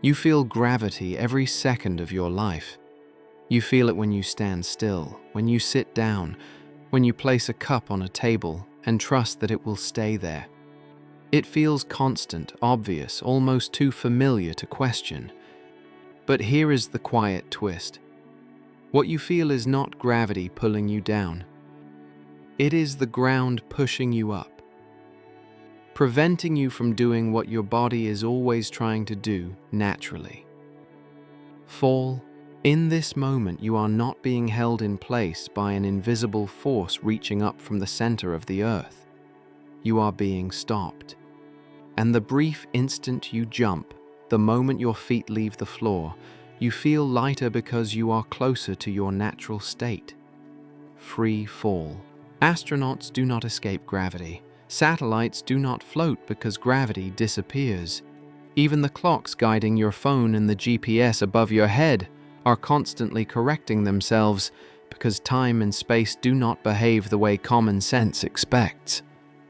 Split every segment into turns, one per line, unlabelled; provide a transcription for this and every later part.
You feel gravity every second of your life. You feel it when you stand still, when you sit down, when you place a cup on a table and trust that it will stay there. It feels constant, obvious, almost too familiar to question. But here is the quiet twist. What you feel is not gravity pulling you down. It is the ground pushing you up, preventing you from doing what your body is always trying to do naturally. Fall. In this moment, you are not being held in place by an invisible force reaching up from the center of the earth. You are being stopped. And the brief instant you jump, the moment your feet leave the floor, you feel lighter because you are closer to your natural state. Free fall. Astronauts do not escape gravity. Satellites do not float because gravity disappears. Even the clocks guiding your phone and the GPS above your head are constantly correcting themselves because time and space do not behave the way common sense expects.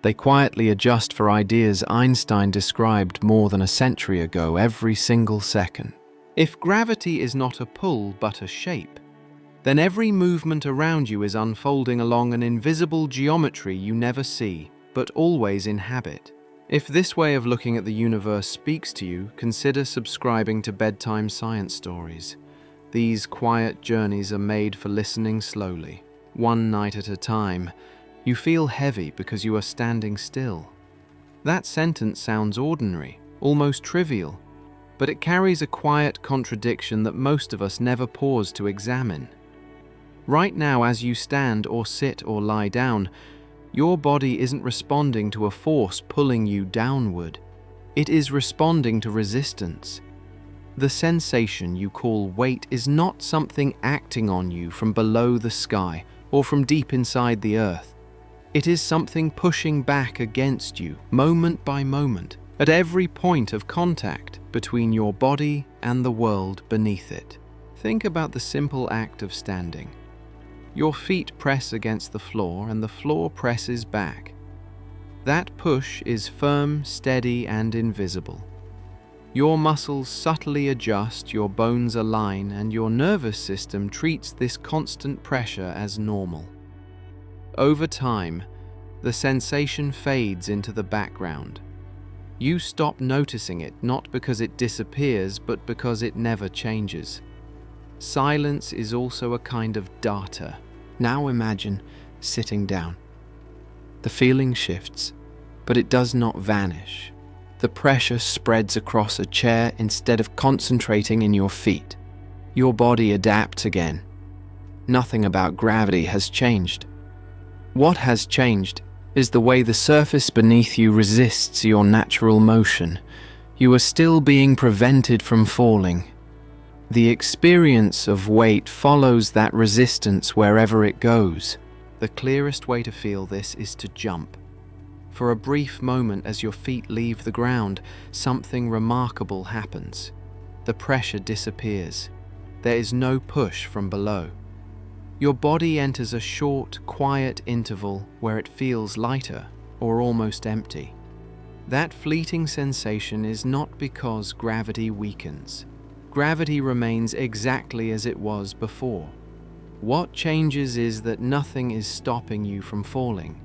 They quietly adjust for ideas Einstein described more than a century ago every single second. If gravity is not a pull but a shape, then every movement around you is unfolding along an invisible geometry you never see, but always inhabit. If this way of looking at the universe speaks to you, consider subscribing to Bedtime Science Stories. These quiet journeys are made for listening slowly, one night at a time. You feel heavy because you are standing still. That sentence sounds ordinary, almost trivial, but it carries a quiet contradiction that most of us never pause to examine. Right now, as you stand or sit or lie down, your body isn't responding to a force pulling you downward. It is responding to resistance. The sensation you call weight is not something acting on you from below the sky or from deep inside the earth. It is something pushing back against you, moment by moment, at every point of contact between your body and the world beneath it. Think about the simple act of standing. Your feet press against the floor and the floor presses back. That push is firm, steady, and invisible. Your muscles subtly adjust, your bones align, and your nervous system treats this constant pressure as normal. Over time, the sensation fades into the background. You stop noticing it, not because it disappears, but because it never changes. Silence is also a kind of data. Now imagine sitting down. The feeling shifts, but it does not vanish. The pressure spreads across a chair instead of concentrating in your feet. Your body adapts again. Nothing about gravity has changed. What has changed is the way the surface beneath you resists your natural motion. You are still being prevented from falling. The experience of weight follows that resistance wherever it goes. The clearest way to feel this is to jump. For a brief moment as your feet leave the ground, something remarkable happens. The pressure disappears. There is no push from below. Your body enters a short, quiet interval where it feels lighter or almost empty. That fleeting sensation is not because gravity weakens. Gravity remains exactly as it was before. What changes is that nothing is stopping you from falling.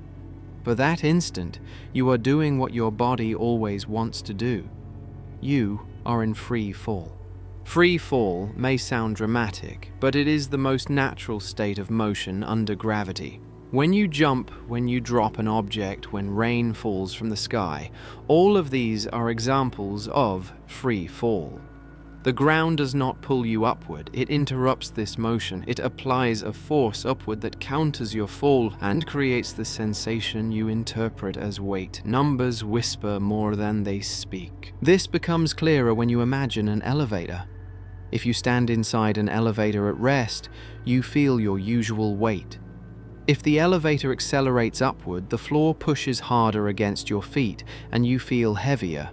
For that instant, you are doing what your body always wants to do. You are in free fall. Free fall may sound dramatic, but it is the most natural state of motion under gravity. When you jump, when you drop an object, when rain falls from the sky, all of these are examples of free fall. The ground does not pull you upward, it interrupts this motion. It applies a force upward that counters your fall and creates the sensation you interpret as weight. Numbers whisper more than they speak. This becomes clearer when you imagine an elevator. If you stand inside an elevator at rest, you feel your usual weight. If the elevator accelerates upward, the floor pushes harder against your feet and you feel heavier.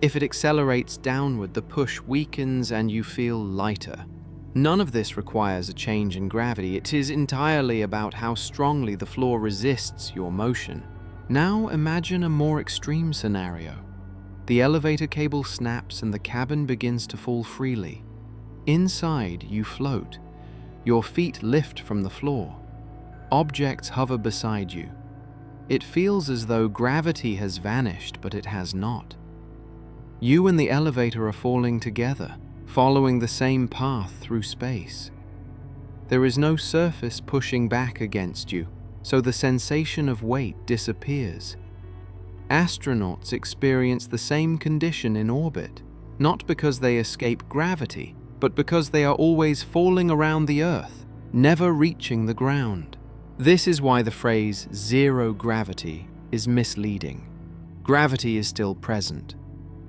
If it accelerates downward, the push weakens and you feel lighter. None of this requires a change in gravity. It is entirely about how strongly the floor resists your motion. Now imagine a more extreme scenario. The elevator cable snaps and the cabin begins to fall freely. Inside, you float. Your feet lift from the floor. Objects hover beside you. It feels as though gravity has vanished, but it has not. You and the elevator are falling together, following the same path through space. There is no surface pushing back against you, so the sensation of weight disappears. Astronauts experience the same condition in orbit, not because they escape gravity, but because they are always falling around the Earth, never reaching the ground. This is why the phrase zero gravity is misleading. Gravity is still present.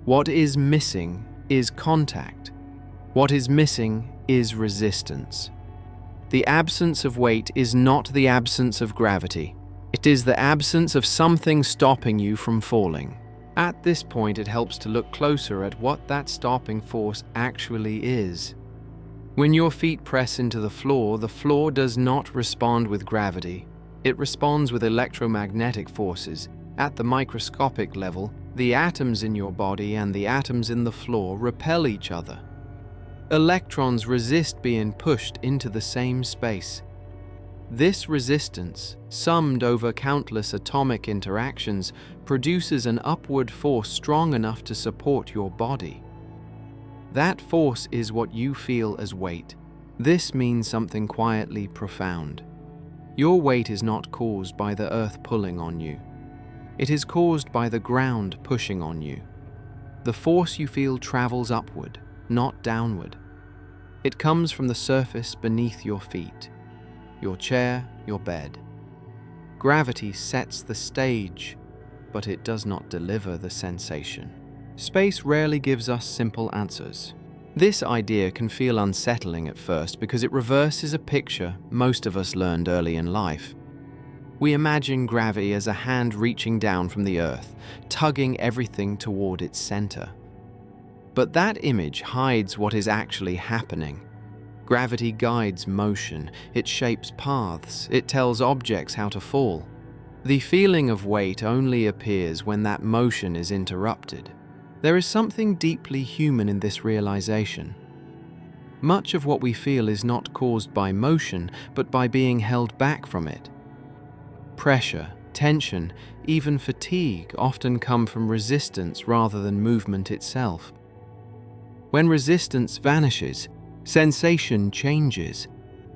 What is missing is contact. What is missing is resistance. The absence of weight is not the absence of gravity. It is the absence of something stopping you from falling. At this point, it helps to look closer at what that stopping force actually is. When your feet press into the floor does not respond with gravity. It responds with electromagnetic forces. At the microscopic level, the atoms in your body and the atoms in the floor repel each other. Electrons resist being pushed into the same space. This resistance, summed over countless atomic interactions, produces an upward force strong enough to support your body. That force is what you feel as weight. This means something quietly profound. Your weight is not caused by the earth pulling on you. It is caused by the ground pushing on you. The force you feel travels upward, not downward. It comes from the surface beneath your feet, your chair, your bed. Gravity sets the stage, but it does not deliver the sensation. Space rarely gives us simple answers. This idea can feel unsettling at first because it reverses a picture most of us learned early in life. We imagine gravity as a hand reaching down from the earth, tugging everything toward its center. But that image hides what is actually happening. Gravity guides motion, it shapes paths, it tells objects how to fall. The feeling of weight only appears when that motion is interrupted. There is something deeply human in this realization. Much of what we feel is not caused by motion, but by being held back from it. Pressure, tension, even fatigue often come from resistance rather than movement itself. When resistance vanishes, sensation changes.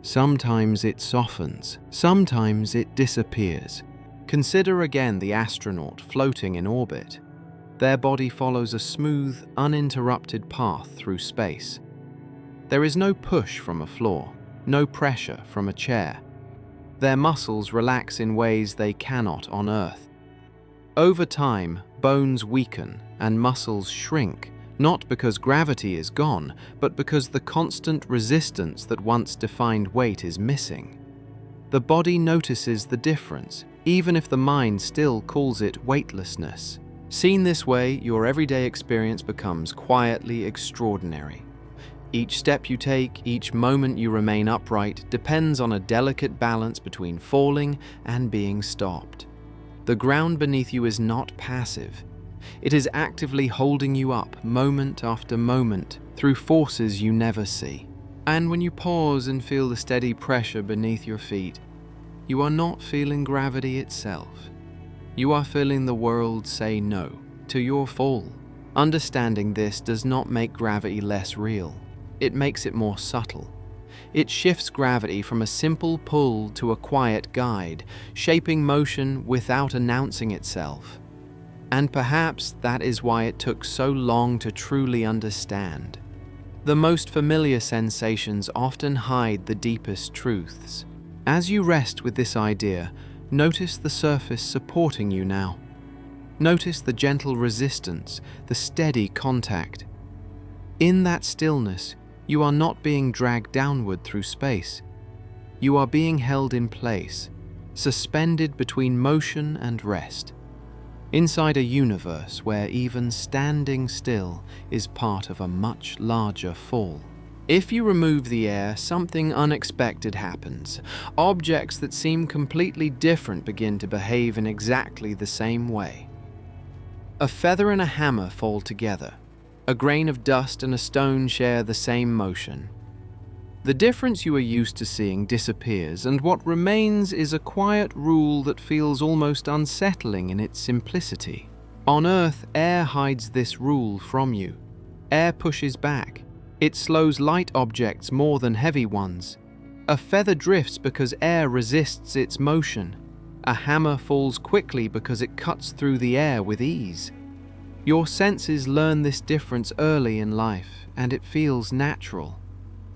Sometimes it softens, sometimes it disappears. Consider again the astronaut floating in orbit. Their body follows a smooth, uninterrupted path through space. There is no push from a floor, no pressure from a chair. Their muscles relax in ways they cannot on Earth. Over time, bones weaken and muscles shrink, not because gravity is gone, but because the constant resistance that once defined weight is missing. The body notices the difference, even if the mind still calls it weightlessness. Seen this way, your everyday experience becomes quietly extraordinary. Each step you take, each moment you remain upright, depends on a delicate balance between falling and being stopped. The ground beneath you is not passive. It is actively holding you up, moment after moment, through forces you never see. And when you pause and feel the steady pressure beneath your feet, you are not feeling gravity itself. You are feeling the world say no to your fall. Understanding this does not make gravity less real. It makes it more subtle. It shifts gravity from a simple pull to a quiet guide, shaping motion without announcing itself. And perhaps that is why it took so long to truly understand. The most familiar sensations often hide the deepest truths. As you rest with this idea, notice the surface supporting you now. Notice the gentle resistance, the steady contact. In that stillness, you are not being dragged downward through space. You are being held in place, suspended between motion and rest, inside a universe where even standing still is part of a much larger fall. If you remove the air, something unexpected happens. Objects that seem completely different begin to behave in exactly the same way. A feather and a hammer fall together. A grain of dust and a stone share the same motion. The difference you are used to seeing disappears, and what remains is a quiet rule that feels almost unsettling in its simplicity. On Earth, air hides this rule from you. Air pushes back. It slows light objects more than heavy ones. A feather drifts because air resists its motion. A hammer falls quickly because it cuts through the air with ease. Your senses learn this difference early in life, and it feels natural.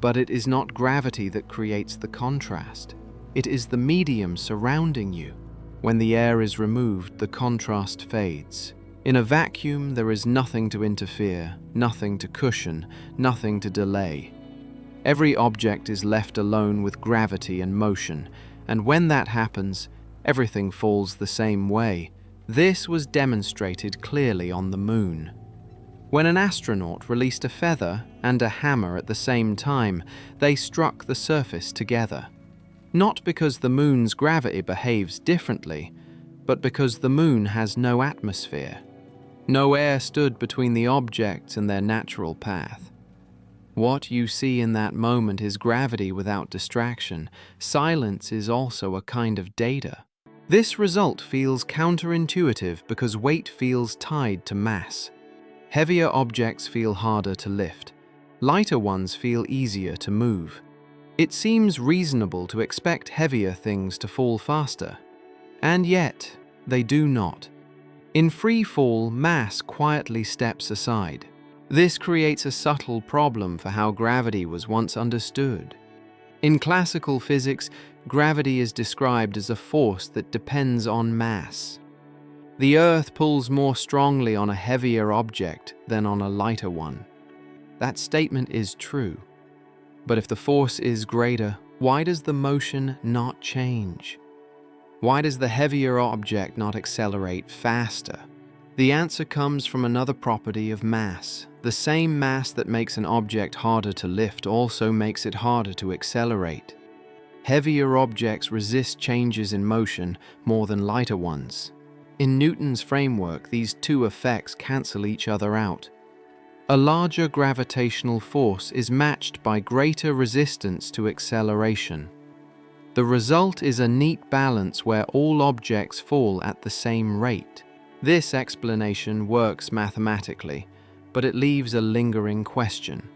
But it is not gravity that creates the contrast. It is the medium surrounding you. When the air is removed, the contrast fades. In a vacuum, there is nothing to interfere, nothing to cushion, nothing to delay. Every object is left alone with gravity and motion, and when that happens, everything falls the same way. This was demonstrated clearly on the moon. When an astronaut released a feather and a hammer at the same time, they struck the surface together. Not because the moon's gravity behaves differently, but because the moon has no atmosphere. No air stood between the objects and their natural path. What you see in that moment is gravity without distraction. Silence is also a kind of data. This result feels counterintuitive because weight feels tied to mass. Heavier objects feel harder to lift. Lighter ones feel easier to move. It seems reasonable to expect heavier things to fall faster. And yet, they do not. In free fall, mass quietly steps aside. This creates a subtle problem for how gravity was once understood. In classical physics, gravity is described as a force that depends on mass. The Earth pulls more strongly on a heavier object than on a lighter one. That statement is true. But if the force is greater, why does the motion not change? Why does the heavier object not accelerate faster? The answer comes from another property of mass. The same mass that makes an object harder to lift also makes it harder to accelerate. Heavier objects resist changes in motion more than lighter ones. In Newton's framework, these two effects cancel each other out. A larger gravitational force is matched by greater resistance to acceleration. The result is a neat balance where all objects fall at the same rate. This explanation works mathematically, but it leaves a lingering question.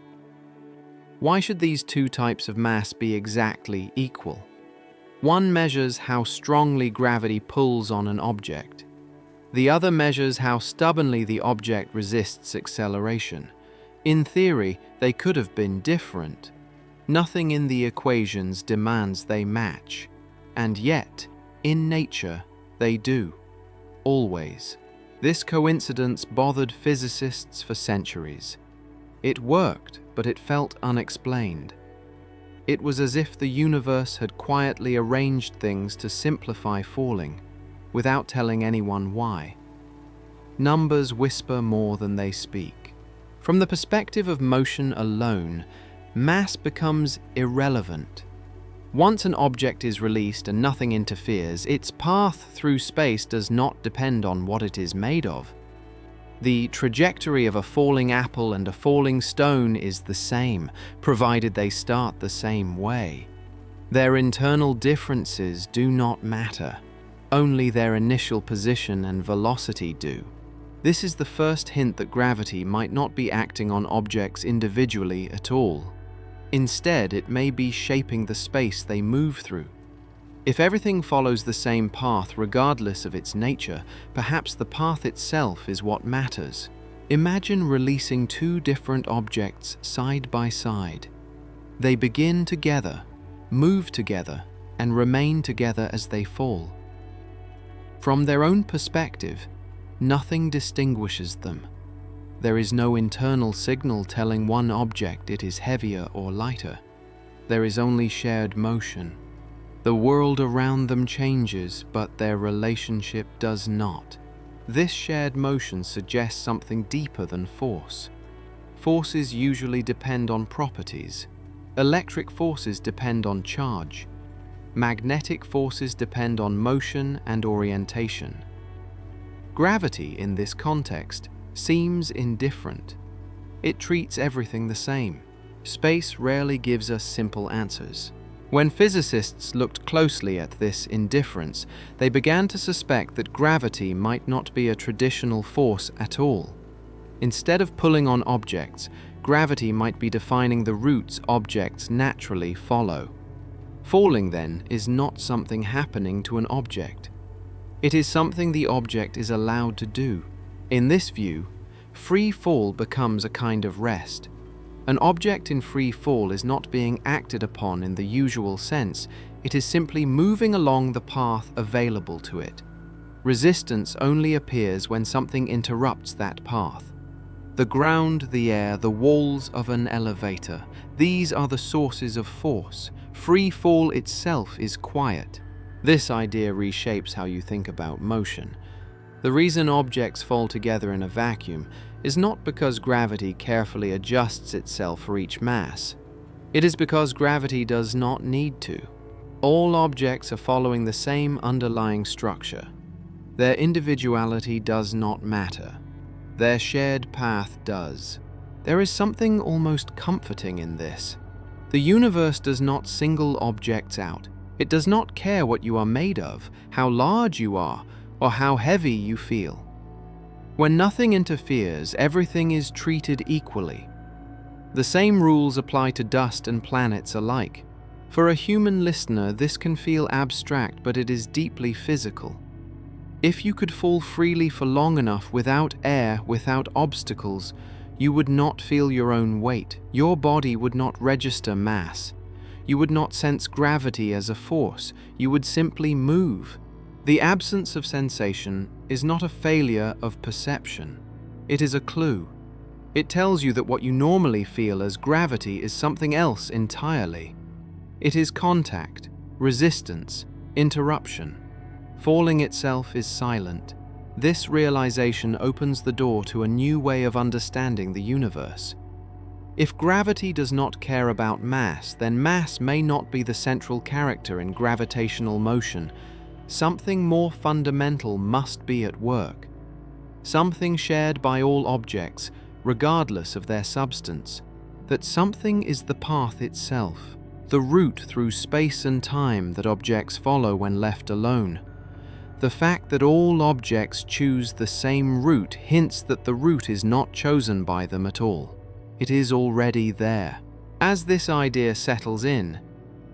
Why should these two types of mass be exactly equal? One measures how strongly gravity pulls on an object. The other measures how stubbornly the object resists acceleration. In theory, they could have been different. Nothing in the equations demands they match, and yet, in nature, they do. Always. This coincidence bothered physicists for centuries. It worked, but it felt unexplained. It was as if the universe had quietly arranged things to simplify falling, without telling anyone why. Numbers whisper more than they speak. From the perspective of motion alone, mass becomes irrelevant. Once an object is released and nothing interferes, its path through space does not depend on what it is made of. The trajectory of a falling apple and a falling stone is the same, provided they start the same way. Their internal differences do not matter. Only their initial position and velocity do. This is the first hint that gravity might not be acting on objects individually at all. Instead, it may be shaping the space they move through. If everything follows the same path regardless of its nature, perhaps the path itself is what matters. Imagine releasing two different objects side by side. They begin together, move together, and remain together as they fall. From their own perspective, nothing distinguishes them. There is no internal signal telling one object it is heavier or lighter. There is only shared motion. The world around them changes, but their relationship does not. This shared motion suggests something deeper than force. Forces usually depend on properties. Electric forces depend on charge. Magnetic forces depend on motion and orientation. Gravity, in this context, seems indifferent. It treats everything the same. Space rarely gives us simple answers. When physicists looked closely at this indifference, they began to suspect that gravity might not be a traditional force at all. Instead of pulling on objects, gravity might be defining the routes objects naturally follow. Falling, then, is not something happening to an object. It is something the object is allowed to do. In this view, free fall becomes a kind of rest. An object in free fall is not being acted upon in the usual sense, it is simply moving along the path available to it. Resistance only appears when something interrupts that path. The ground, the air, the walls of an elevator, these are the sources of force. Free fall itself is quiet. This idea reshapes how you think about motion. The reason objects fall together in a vacuum is not because gravity carefully adjusts itself for each mass. It is because gravity does not need to. All objects are following the same underlying structure. Their individuality does not matter. Their shared path does. There is something almost comforting in this. The universe does not single objects out. It does not care what you are made of, how large you are, or how heavy you feel. When nothing interferes, everything is treated equally. The same rules apply to dust and planets alike. For a human listener, this can feel abstract, but it is deeply physical. If you could fall freely for long enough without air, without obstacles, you would not feel your own weight. Your body would not register mass. You would not sense gravity as a force. You would simply move. The absence of sensation is not a failure of perception. It is a clue. It tells you that what you normally feel as gravity is something else entirely. It is contact, resistance, interruption. Falling itself is silent. This realization opens the door to a new way of understanding the universe. If gravity does not care about mass, then mass may not be the central character in gravitational motion. Something more fundamental must be at work. Something shared by all objects, regardless of their substance. That something is the path itself, the route through space and time that objects follow when left alone. The fact that all objects choose the same route hints that the route is not chosen by them at all. It is already there. As this idea settles in,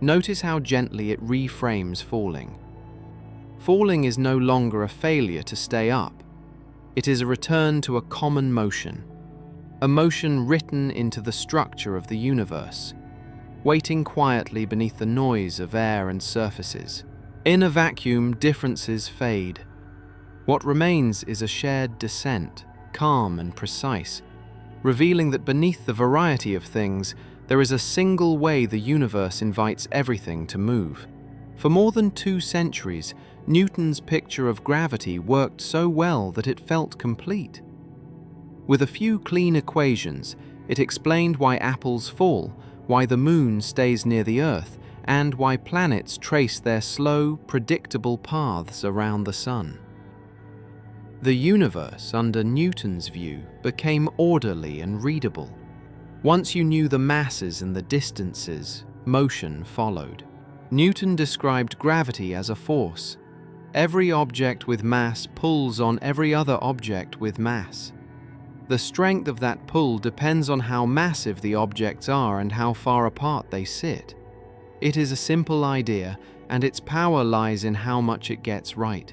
notice how gently it reframes falling. Falling is no longer a failure to stay up. It is a return to a common motion, a motion written into the structure of the universe, waiting quietly beneath the noise of air and surfaces. In a vacuum, differences fade. What remains is a shared descent, calm and precise, revealing that beneath the variety of things, there is a single way the universe invites everything to move. For more than 2 centuries, Newton's picture of gravity worked so well that it felt complete. With a few clean equations, it explained why apples fall, why the moon stays near the Earth, and why planets trace their slow, predictable paths around the sun. The universe, under Newton's view, became orderly and readable. Once you knew the masses and the distances, motion followed. Newton described gravity as a force. Every object with mass pulls on every other object with mass. The strength of that pull depends on how massive the objects are and how far apart they sit. It is a simple idea, and its power lies in how much it gets right.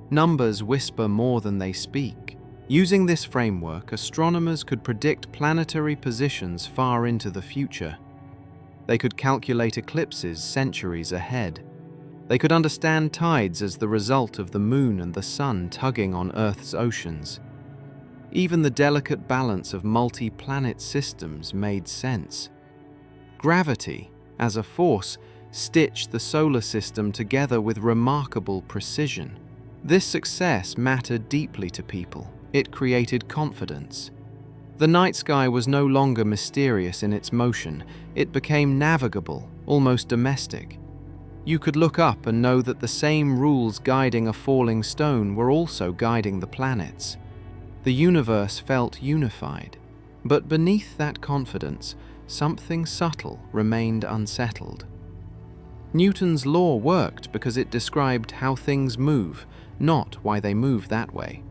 Numbers whisper more than they speak. Using this framework, astronomers could predict planetary positions far into the future. They could calculate eclipses centuries ahead. They could understand tides as the result of the moon and the sun tugging on Earth's oceans. Even the delicate balance of multi-planet systems made sense. Gravity, as a force, stitched the solar system together with remarkable precision. This success mattered deeply to people. It created confidence. The night sky was no longer mysterious in its motion. It became navigable, almost domestic. You could look up and know that the same rules guiding a falling stone were also guiding the planets. The universe felt unified. But beneath that confidence, something subtle remained unsettled. Newton's law worked because it described how things move, not why they move that way.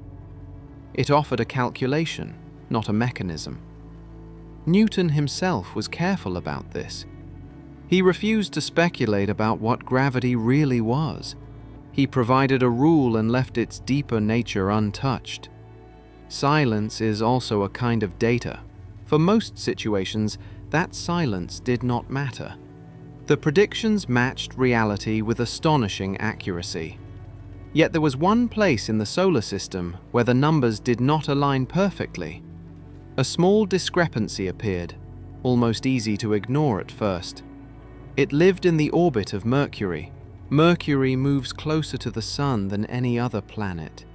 It offered a calculation, not a mechanism. Newton himself was careful about this. He refused to speculate about what gravity really was. He provided a rule and left its deeper nature untouched. Silence is also a kind of data. For most situations, that silence did not matter. The predictions matched reality with astonishing accuracy. Yet there was one place in the solar system where the numbers did not align perfectly. A small discrepancy appeared, almost easy to ignore at first. It lived in the orbit of Mercury. Mercury moves closer to the Sun than any other planet.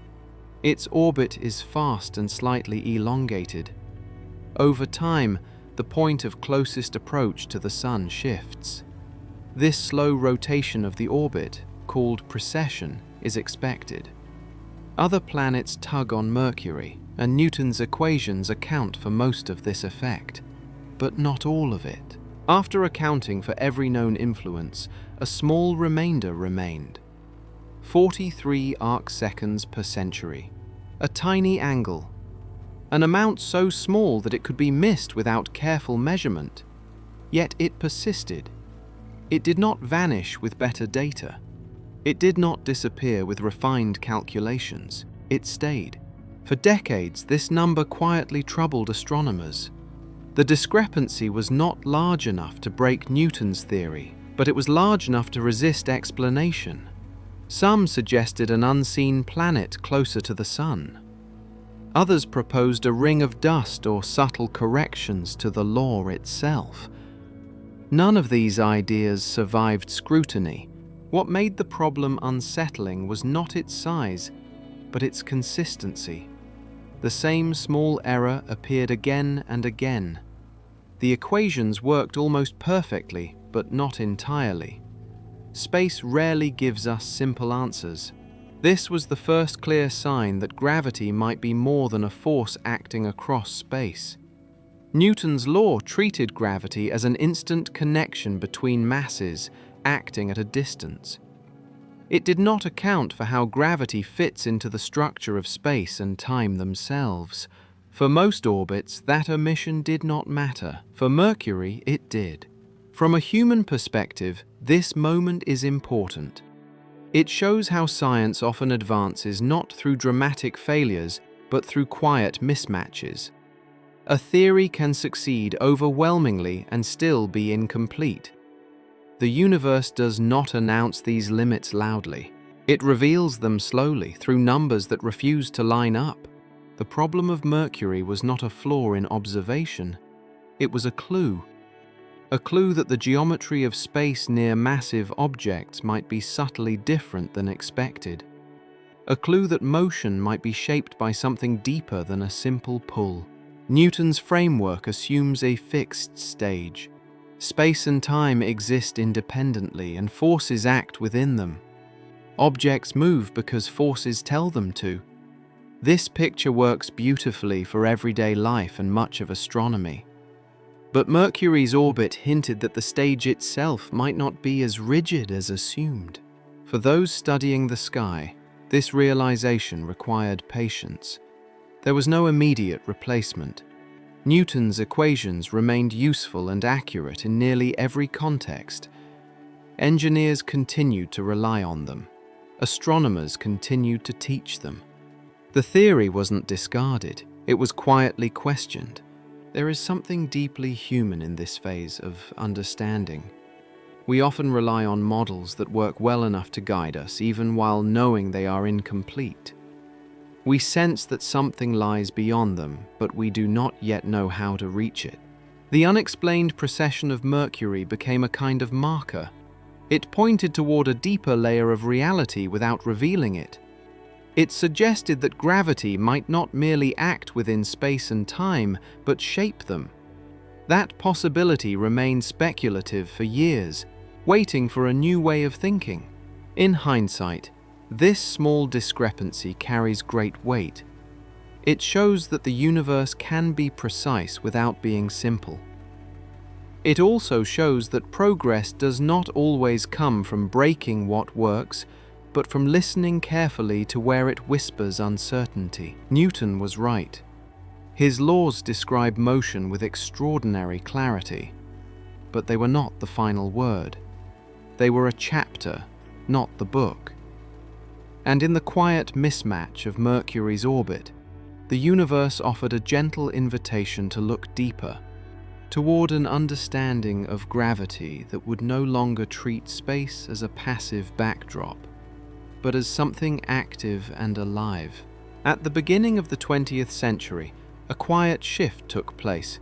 Its orbit is fast and slightly elongated. Over time, the point of closest approach to the Sun shifts. This slow rotation of the orbit, called precession, is expected. Other planets tug on Mercury, and Newton's equations account for most of this effect, but not all of it. After accounting for every known influence, a small remainder remained. 43 arcseconds per century. A tiny angle. An amount so small that it could be missed without careful measurement. Yet it persisted. It did not vanish with better data. It did not disappear with refined calculations. It stayed. For decades, this number quietly troubled astronomers. The discrepancy was not large enough to break Newton's theory, but it was large enough to resist explanation. Some suggested an unseen planet closer to the Sun. Others proposed a ring of dust or subtle corrections to the law itself. None of these ideas survived scrutiny. What made the problem unsettling was not its size, but its consistency. The same small error appeared again and again. The equations worked almost perfectly, but not entirely. Space rarely gives us simple answers. This was the first clear sign that gravity might be more than a force acting across space. Newton's law treated gravity as an instant connection between masses acting at a distance. It did not account for how gravity fits into the structure of space and time themselves. For most orbits, that omission did not matter. For Mercury, it did. From a human perspective, this moment is important. It shows how science often advances not through dramatic failures, but through quiet mismatches. A theory can succeed overwhelmingly and still be incomplete. The universe does not announce these limits loudly. It reveals them slowly through numbers that refuse to line up. The problem of Mercury was not a flaw in observation. It was a clue. A clue that the geometry of space near massive objects might be subtly different than expected. A clue that motion might be shaped by something deeper than a simple pull. Newton's framework assumes a fixed stage. Space and time exist independently, and forces act within them. Objects move because forces tell them to. This picture works beautifully for everyday life and much of astronomy. But Mercury's orbit hinted that the stage itself might not be as rigid as assumed. For those studying the sky, this realization required patience. There was no immediate replacement. Newton's equations remained useful and accurate in nearly every context. Engineers continued to rely on them. Astronomers continued to teach them. The theory wasn't discarded, it was quietly questioned. There is something deeply human in this phase of understanding. We often rely on models that work well enough to guide us, even while knowing they are incomplete. We sense that something lies beyond them, but we do not yet know how to reach it. The unexplained precession of Mercury became a kind of marker. It pointed toward a deeper layer of reality without revealing it. It suggested that gravity might not merely act within space and time, but shape them. That possibility remained speculative for years. waiting for a new way of thinking. In hindsight, this small discrepancy carries great weight. It shows that the universe can be precise without being simple. It also shows that progress does not always come from breaking what works, but from listening carefully to where it whispers uncertainty. Newton was right. His laws describe motion with extraordinary clarity, but they were not the final word. They were a chapter, not the book. And in the quiet mismatch of Mercury's orbit, the universe offered a gentle invitation to look deeper, toward an understanding of gravity that would no longer treat space as a passive backdrop, but as something active and alive. At the beginning of the 20th century, a quiet shift took place.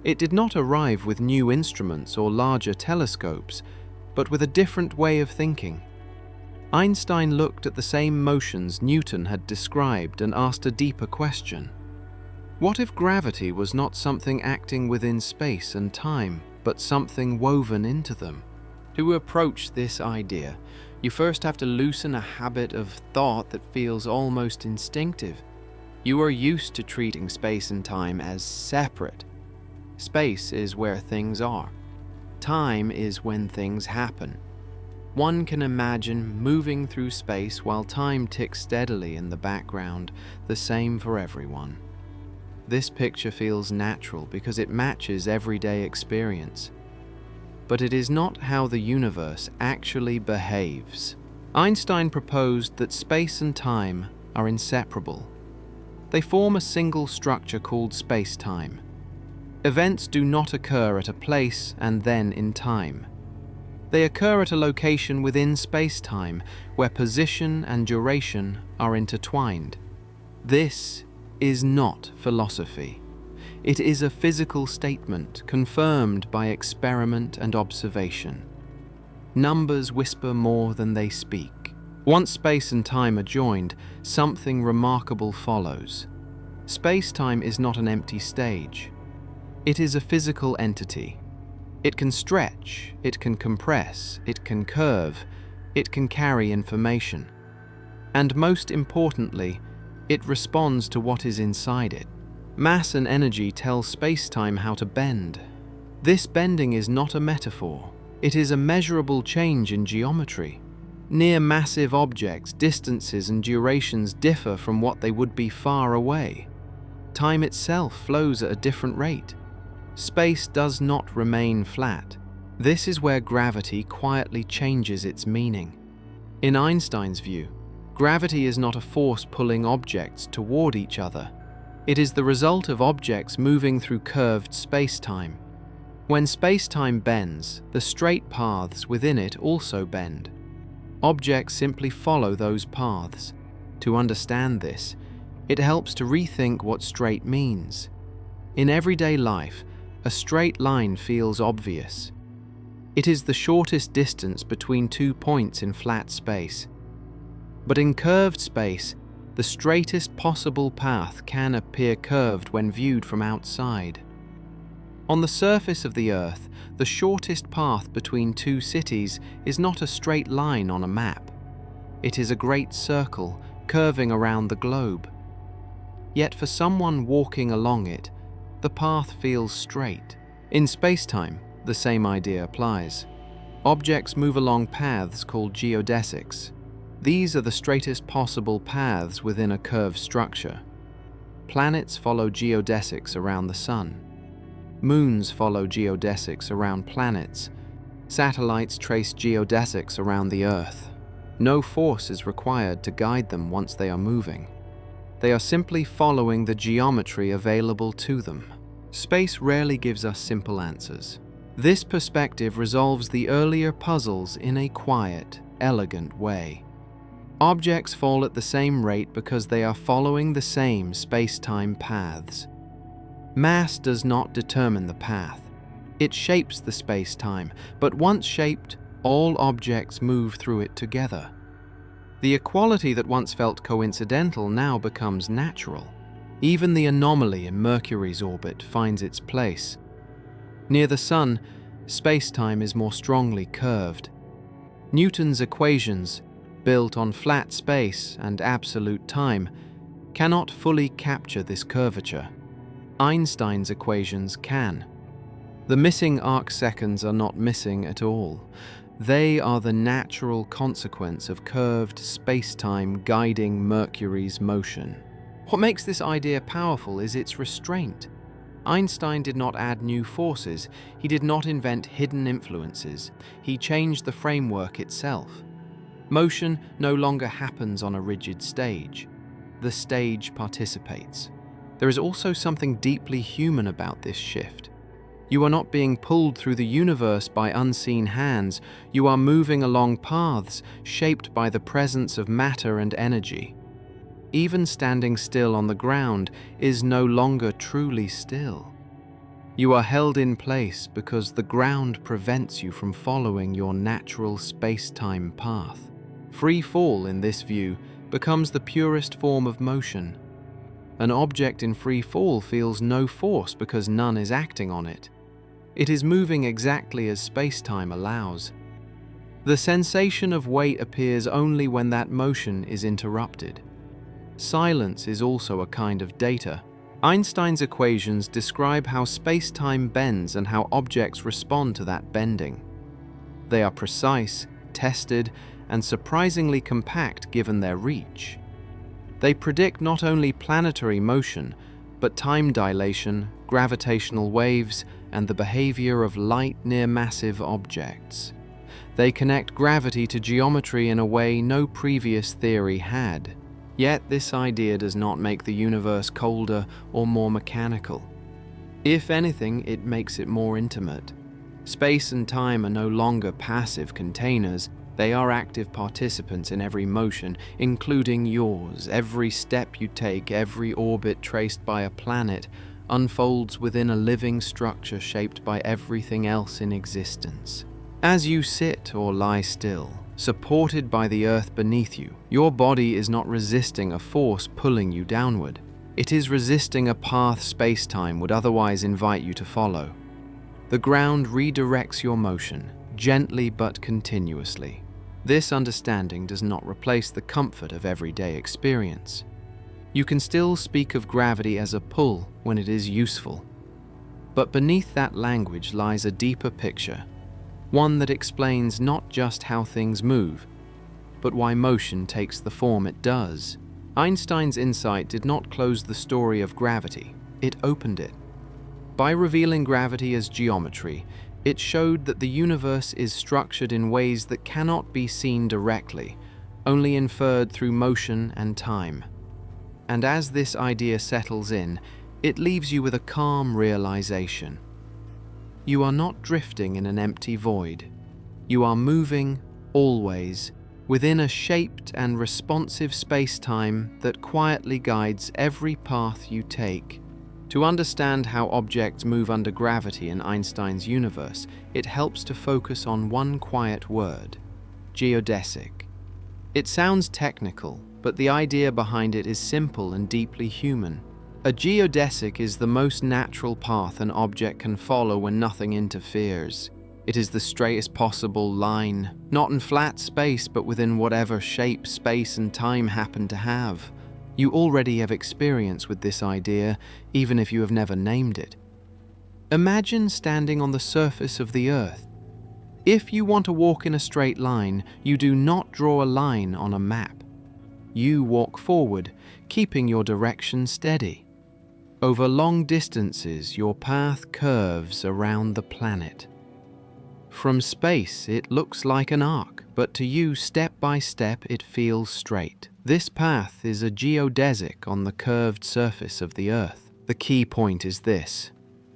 It did not arrive with new instruments or larger telescopes, but with a different way of thinking. Einstein looked at the same motions Newton had described and asked a deeper question. What if gravity was not something acting within space and time, but something woven into them? To approach this idea, you first have to loosen a habit of thought that feels almost instinctive. You are used to treating space and time as separate. Space is where things are. Time is when things happen. One can imagine moving through space while time ticks steadily in the background, the same for everyone. This picture feels natural because it matches everyday experience. But it is not how the universe actually behaves. Einstein proposed that space and time are inseparable. They form a single structure called spacetime. Events do not occur at a place and then in time. They occur at a location within spacetime where position and duration are intertwined. This is not philosophy. It is a physical statement confirmed by experiment and observation. Numbers whisper more than they speak. Once space and time are joined, something remarkable follows. Space-time is not an empty stage. It is a physical entity. It can stretch, it can compress, it can curve, it can carry information. And most importantly, it responds to what is inside it. Mass and energy tell space-time how to bend. This bending is not a metaphor. It is a measurable change in geometry. Near massive objects, distances and durations differ from what they would be far away. Time itself flows at a different rate. Space does not remain flat. This is where gravity quietly changes its meaning. In Einstein's view, gravity is not a force pulling objects toward each other. It is the result of objects moving through curved space-time. When space-time bends, the straight paths within it also bend. Objects simply follow those paths. To understand this, it helps to rethink what straight means. In everyday life, a straight line feels obvious. It is the shortest distance between 2 points in flat space. But in curved space, the straightest possible path can appear curved when viewed from outside. On the surface of the Earth, the shortest path between 2 cities is not a straight line on a map. It is a great circle curving around the globe. Yet for someone walking along it, the path feels straight. In spacetime, the same idea applies. Objects move along paths called geodesics. These are the straightest possible paths within a curved structure. Planets follow geodesics around the Sun. Moons follow geodesics around planets. Satellites trace geodesics around the Earth. No force is required to guide them once they are moving. They are simply following the geometry available to them. Space rarely gives us simple answers. This perspective resolves the earlier puzzles in a quiet, elegant way. Objects fall at the same rate because they are following the same space-time paths. Mass does not determine the path. It shapes the space-time, but once shaped, all objects move through it together. The equality that once felt coincidental now becomes natural. Even the anomaly in Mercury's orbit finds its place. Near the Sun, Spacetime is more strongly curved. Newton's equations, built on flat space and absolute time, cannot fully capture this curvature. Einstein's equations can. The missing arcseconds are not missing at all. They are the natural consequence of curved spacetime guiding Mercury's motion. What makes this idea powerful is its restraint. Einstein did not add new forces. He did not invent hidden influences. He changed the framework itself. Motion no longer happens on a rigid stage. The stage participates. There is also something deeply human about this shift. You are not being pulled through the universe by unseen hands. You are moving along paths shaped by the presence of matter and energy. Even standing still on the ground is no longer truly still. You are held in place because the ground prevents you from following your natural space-time path. Free fall, in this view, becomes the purest form of motion. An object in free fall feels no force because none is acting on it. It is moving exactly as space-time allows. The sensation of weight appears only when that motion is interrupted. Silence is also a kind of data. Einstein's equations describe how space-time bends and how objects respond to that bending. They are precise, tested, and surprisingly compact given their reach. They predict not only planetary motion, but time dilation, gravitational waves, and the behavior of light near massive objects. They connect gravity to geometry in a way no previous theory had. Yet this idea does not make the universe colder or more mechanical. If anything, it makes it more intimate. Space and time are no longer passive containers. They are active participants in every motion, including yours. Every step you take, every orbit traced by a planet, unfolds within a living structure shaped by everything else in existence. As you sit or lie still, supported by the earth beneath you, your body is not resisting a force pulling you downward. It is resisting a path space-time would otherwise invite you to follow. The ground redirects your motion, gently but continuously. This understanding does not replace the comfort of everyday experience. You can still speak of gravity as a pull when it is useful. But beneath that language lies a deeper picture, one that explains not just how things move, but why motion takes the form it does. Einstein's insight did not close the story of gravity, it opened it. By revealing gravity as geometry, it showed that the universe is structured in ways that cannot be seen directly, only inferred through motion and time. And as this idea settles in, it leaves you with a calm realization. You are not drifting in an empty void. You are moving, always, within a shaped and responsive space-time that quietly guides every path you take. To understand how objects move under gravity in Einstein's universe, it helps to focus on one quiet word: geodesic. It sounds technical, but the idea behind it is simple and deeply human. A geodesic is the most natural path an object can follow when nothing interferes. It is the straightest possible line, not in flat space, but within whatever shape space and time happen to have. You already have experience with this idea, even if you have never named it. Imagine standing on the surface of the Earth. If you want to walk in a straight line, you do not draw a line on a map. You walk forward, keeping your direction steady. Over long distances, your path curves around the planet. From space, it looks like an arc, but to you, step by step, it feels straight. This path is a geodesic on the curved surface of the Earth. The key point is this: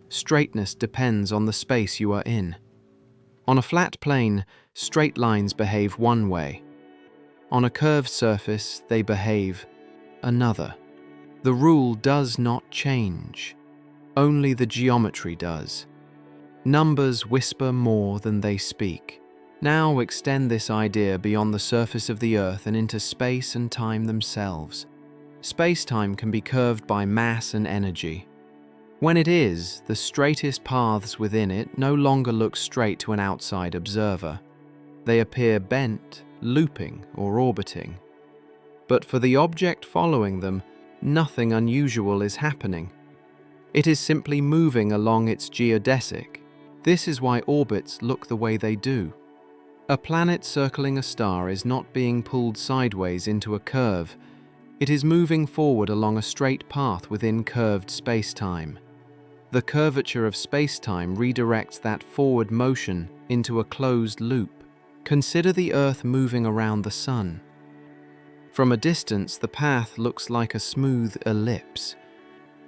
straightness depends on the space you are in. On a flat plane, straight lines behave one way. On a curved surface, they behave another. The rule does not change. Only the geometry does. Numbers whisper more than they speak. Now extend this idea beyond the surface of the Earth and into space and time themselves. Space-time can be curved by mass and energy. When it is, the straightest paths within it no longer look straight to an outside observer. They appear bent, looping, or orbiting. But for the object following them, nothing unusual is happening. It is simply moving along its geodesic. This is why orbits look the way they do. A planet circling a star is not being pulled sideways into a curve. It is moving forward along a straight path within curved space-time. The curvature of space-time redirects that forward motion into a closed loop. Consider the Earth moving around the Sun. From a distance, the path looks like a smooth ellipse.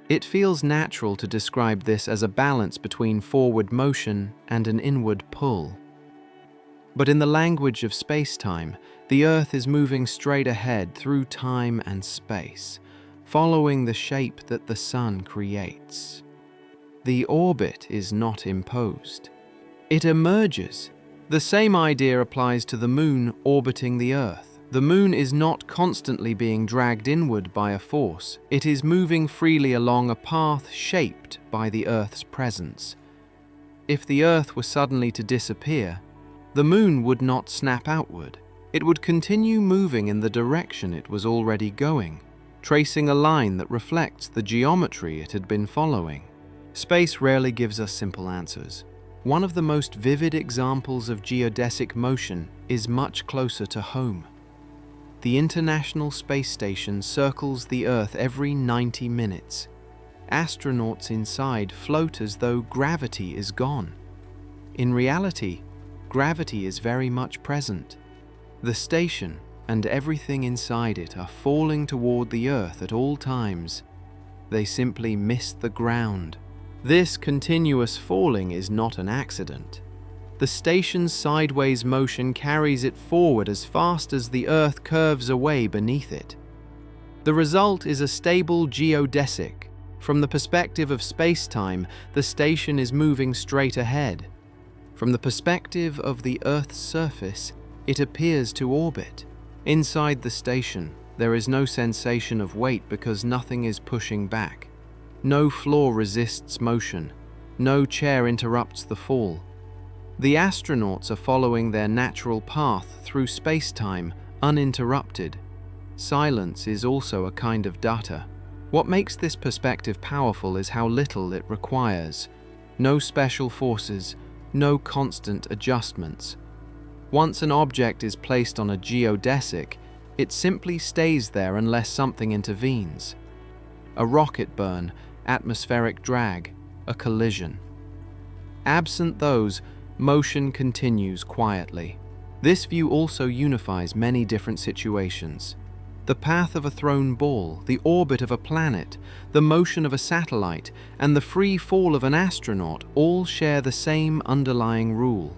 It feels natural to describe this as a balance between forward motion and an inward pull. But in the language of space-time, the Earth is moving straight ahead through time and space, following the shape that the Sun creates. The orbit is not imposed. It emerges. The same idea applies to the Moon orbiting the Earth. The Moon is not constantly being dragged inward by a force. It is moving freely along a path shaped by the Earth's presence. If the Earth were suddenly to disappear, the Moon would not snap outward. It would continue moving in the direction it was already going, tracing a line that reflects the geometry it had been following. Space rarely gives us simple answers. One of the most vivid examples of geodesic motion is much closer to home. The International Space Station circles the Earth every 90 minutes. Astronauts inside float as though gravity is gone. In reality, gravity is very much present. The station and everything inside it are falling toward the Earth at all times. They simply miss the ground. This continuous falling is not an accident. The station's sideways motion carries it forward as fast as the Earth curves away beneath it. The result is a stable geodesic. From the perspective of space-time, the station is moving straight ahead. From the perspective of the Earth's surface, it appears to orbit. Inside the station, there is no sensation of weight because nothing is pushing back. No floor resists motion. No chair interrupts the fall. The astronauts are following their natural path through space-time, uninterrupted. Silence is also a kind of data. What makes this perspective powerful is how little it requires. No special forces, no constant adjustments. Once an object is placed on a geodesic, it simply stays there unless something intervenes. A rocket burn, atmospheric drag, a collision. Absent those, motion continues quietly. This view also unifies many different situations. The path of a thrown ball, the orbit of a planet, the motion of a satellite, and the free fall of an astronaut all share the same underlying rule.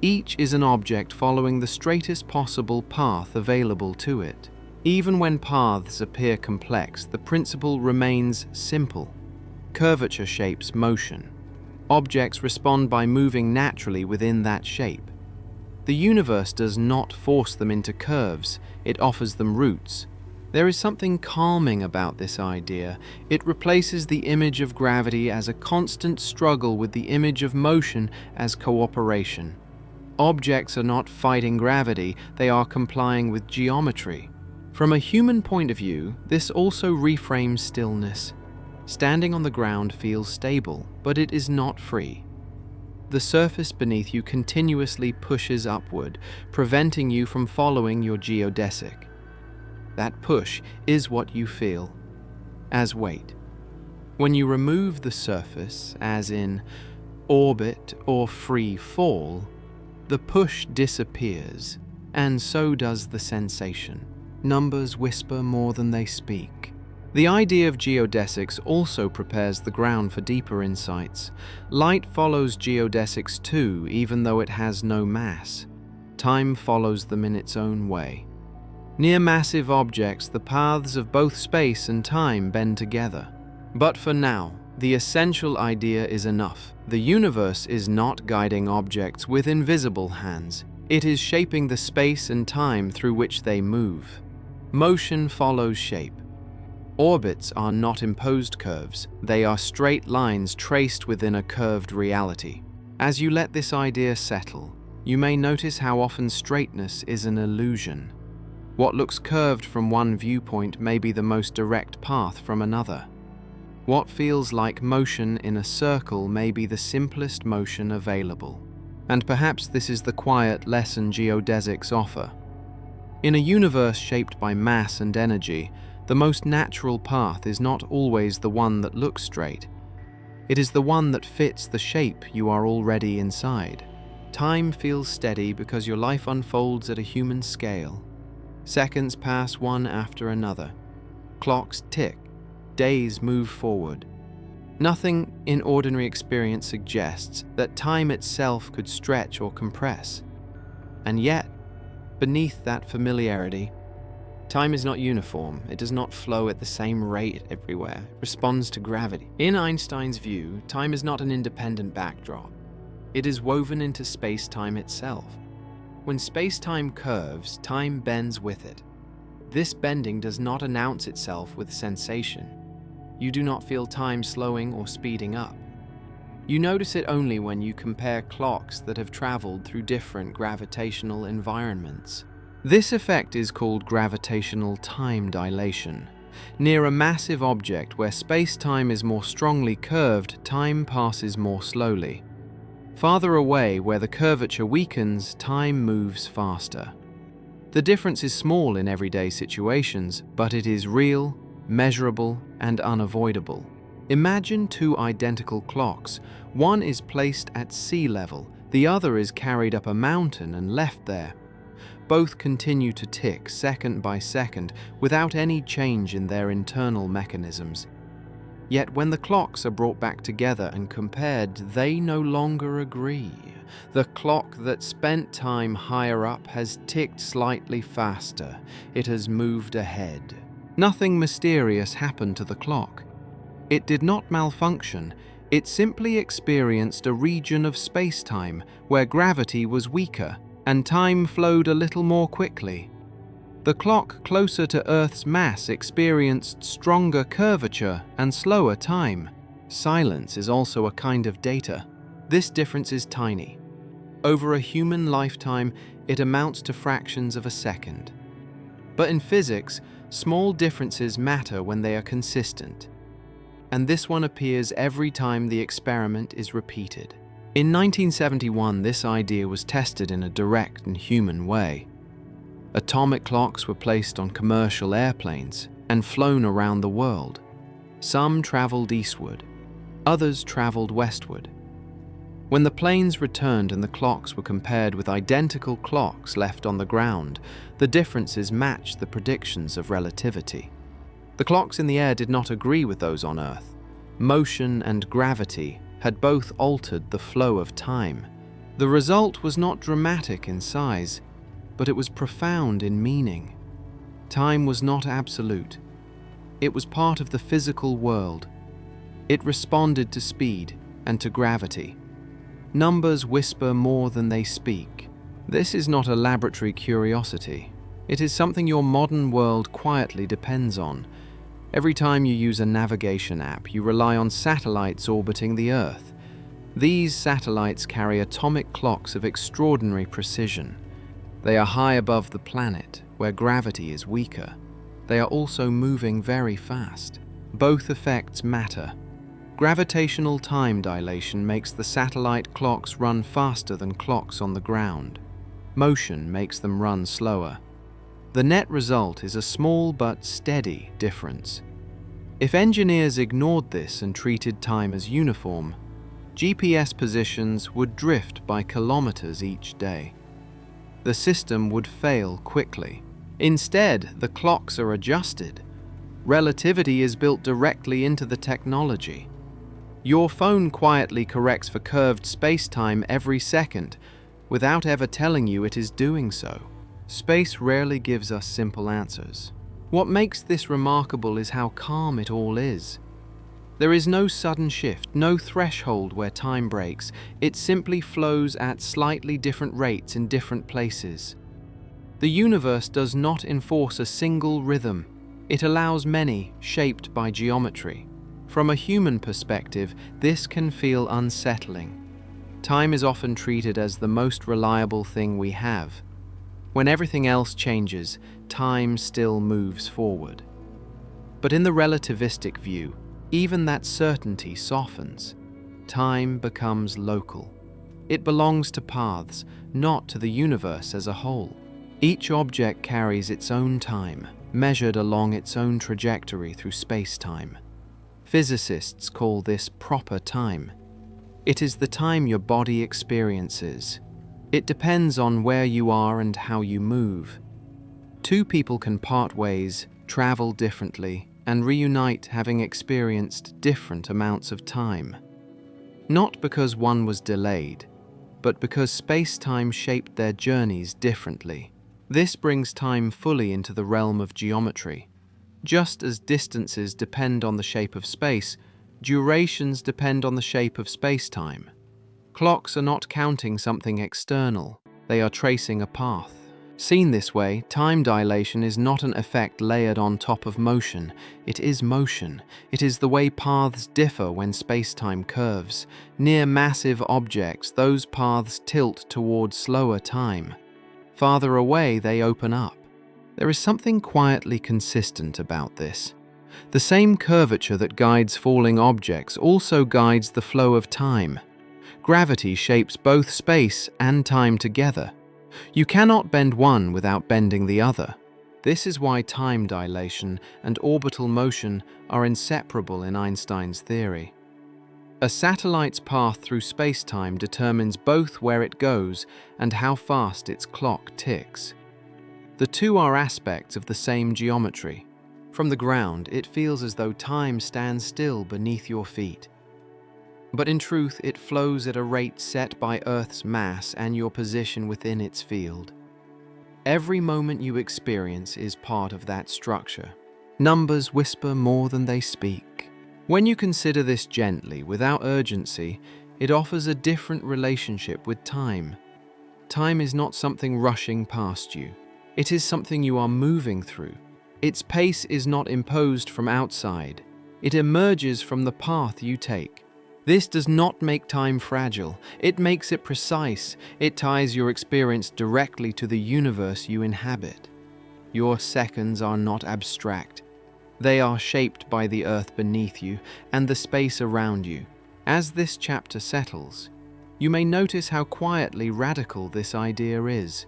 Each is an object following the straightest possible path available to it. Even when paths appear complex, the principle remains simple. Curvature shapes motion. Objects respond by moving naturally within that shape. The universe does not force them into curves, it offers them routes. There is something calming about this idea. It replaces the image of gravity as a constant struggle with the image of motion as cooperation. Objects are not fighting gravity, they are complying with geometry. From a human point of view, this also reframes stillness. Standing on the ground feels stable, but it is not free. The surface beneath you continuously pushes upward, preventing you from following your geodesic. That push is what you feel as weight. When you remove the surface, as in orbit or free fall, the push disappears, and so does the sensation. Numbers whisper more than they speak. The idea of geodesics also prepares the ground for deeper insights. Light follows geodesics too, even though it has no mass. Time follows them in its own way. Near massive objects, the paths of both space and time bend together. But for now, the essential idea is enough. The universe is not guiding objects with invisible hands. It is shaping the space and time through which they move. Motion follows shape. Orbits are not imposed curves, they are straight lines traced within a curved reality. As you let this idea settle, you may notice how often straightness is an illusion. What looks curved from one viewpoint may be the most direct path from another. What feels like motion in a circle may be the simplest motion available. And perhaps this is the quiet lesson geodesics offer. In a universe shaped by mass and energy, the most natural path is not always the one that looks straight. It is the one that fits the shape you are already inside. Time feels steady because your life unfolds at a human scale. Seconds pass one after another. Clocks tick. Days move forward. Nothing in ordinary experience suggests that time itself could stretch or compress. And yet, beneath that familiarity, time is not uniform. It does not flow at the same rate everywhere. It responds to gravity. In Einstein's view, time is not an independent backdrop. It is woven into space-time itself. When space-time curves, time bends with it. This bending does not announce itself with sensation. You do not feel time slowing or speeding up. You notice it only when you compare clocks that have traveled through different gravitational environments. This effect is called gravitational time dilation. Near a massive object where space-time is more strongly curved, time passes more slowly. Farther away, where the curvature weakens, time moves faster. The difference is small in everyday situations, but it is real, measurable, and unavoidable. Imagine two identical clocks. One is placed at sea level, the other is carried up a mountain and left there. Both continue to tick second by second without any change in their internal mechanisms. Yet when the clocks are brought back together and compared, they no longer agree. The clock that spent time higher up has ticked slightly faster. It has moved ahead. Nothing mysterious happened to the clock. It did not malfunction. It simply experienced a region of space-time where gravity was weaker and time flowed a little more quickly. The clock closer to Earth's mass experienced stronger curvature and slower time. Silence is also a kind of data. This difference is tiny. Over a human lifetime, it amounts to fractions of a second. But in physics, small differences matter when they are consistent. And this one appears every time the experiment is repeated. In 1971, this idea was tested in a direct and human way. Atomic clocks were placed on commercial airplanes and flown around the world. Some traveled eastward, others traveled westward. When the planes returned and the clocks were compared with identical clocks left on the ground, the differences matched the predictions of relativity. The clocks in the air did not agree with those on Earth. Motion and gravity had both altered the flow of time. The result was not dramatic in size, but it was profound in meaning. Time was not absolute. It was part of the physical world. It responded to speed and to gravity. Numbers whisper more than they speak. This is not a laboratory curiosity. It is something your modern world quietly depends on. Every time you use a navigation app, you rely on satellites orbiting the Earth. These satellites carry atomic clocks of extraordinary precision. They are high above the planet, where gravity is weaker. They are also moving very fast. Both effects matter. Gravitational time dilation makes the satellite clocks run faster than clocks on the ground. Motion makes them run slower. The net result is a small but steady difference. If engineers ignored this and treated time as uniform, GPS positions would drift by kilometers each day. The system would fail quickly. Instead, the clocks are adjusted. Relativity is built directly into the technology. Your phone quietly corrects for curved space-time every second, without ever telling you it is doing so. Space rarely gives us simple answers. What makes this remarkable is how calm it all is. There is no sudden shift, no threshold where time breaks. It simply flows at slightly different rates in different places. The universe does not enforce a single rhythm. It allows many, shaped by geometry. From a human perspective, this can feel unsettling. Time is often treated as the most reliable thing we have. When everything else changes, time still moves forward. But in the relativistic view, even that certainty softens. Time becomes local. It belongs to paths, not to the universe as a whole. Each object carries its own time, measured along its own trajectory through space-time. Physicists call this proper time. It is the time your body experiences. It depends on where you are and how you move. Two people can part ways, travel differently, and reunite having experienced different amounts of time. Not because one was delayed, but because space-time shaped their journeys differently. This brings time fully into the realm of geometry. Just as distances depend on the shape of space, durations depend on the shape of space-time. Clocks are not counting something external, they are tracing a path. Seen this way, time dilation is not an effect layered on top of motion. It is motion. It is the way paths differ when space-time curves. Near massive objects, those paths tilt toward slower time. Farther away, they open up. There is something quietly consistent about this. The same curvature that guides falling objects also guides the flow of time. Gravity shapes both space and time together. You cannot bend one without bending the other. This is why time dilation and orbital motion are inseparable in Einstein's theory. A satellite's path through space-time determines both where it goes and how fast its clock ticks. The two are aspects of the same geometry. From the ground, it feels as though time stands still beneath your feet. But in truth, it flows at a rate set by Earth's mass and your position within its field. Every moment you experience is part of that structure. Numbers whisper more than they speak. When you consider this gently, without urgency, it offers a different relationship with time. Time is not something rushing past you. It is something you are moving through. Its pace is not imposed from outside. It emerges from the path you take. This does not make time fragile. It makes it precise. It ties your experience directly to the universe you inhabit. Your seconds are not abstract. They are shaped by the earth beneath you and the space around you. As this chapter settles, you may notice how quietly radical this idea is.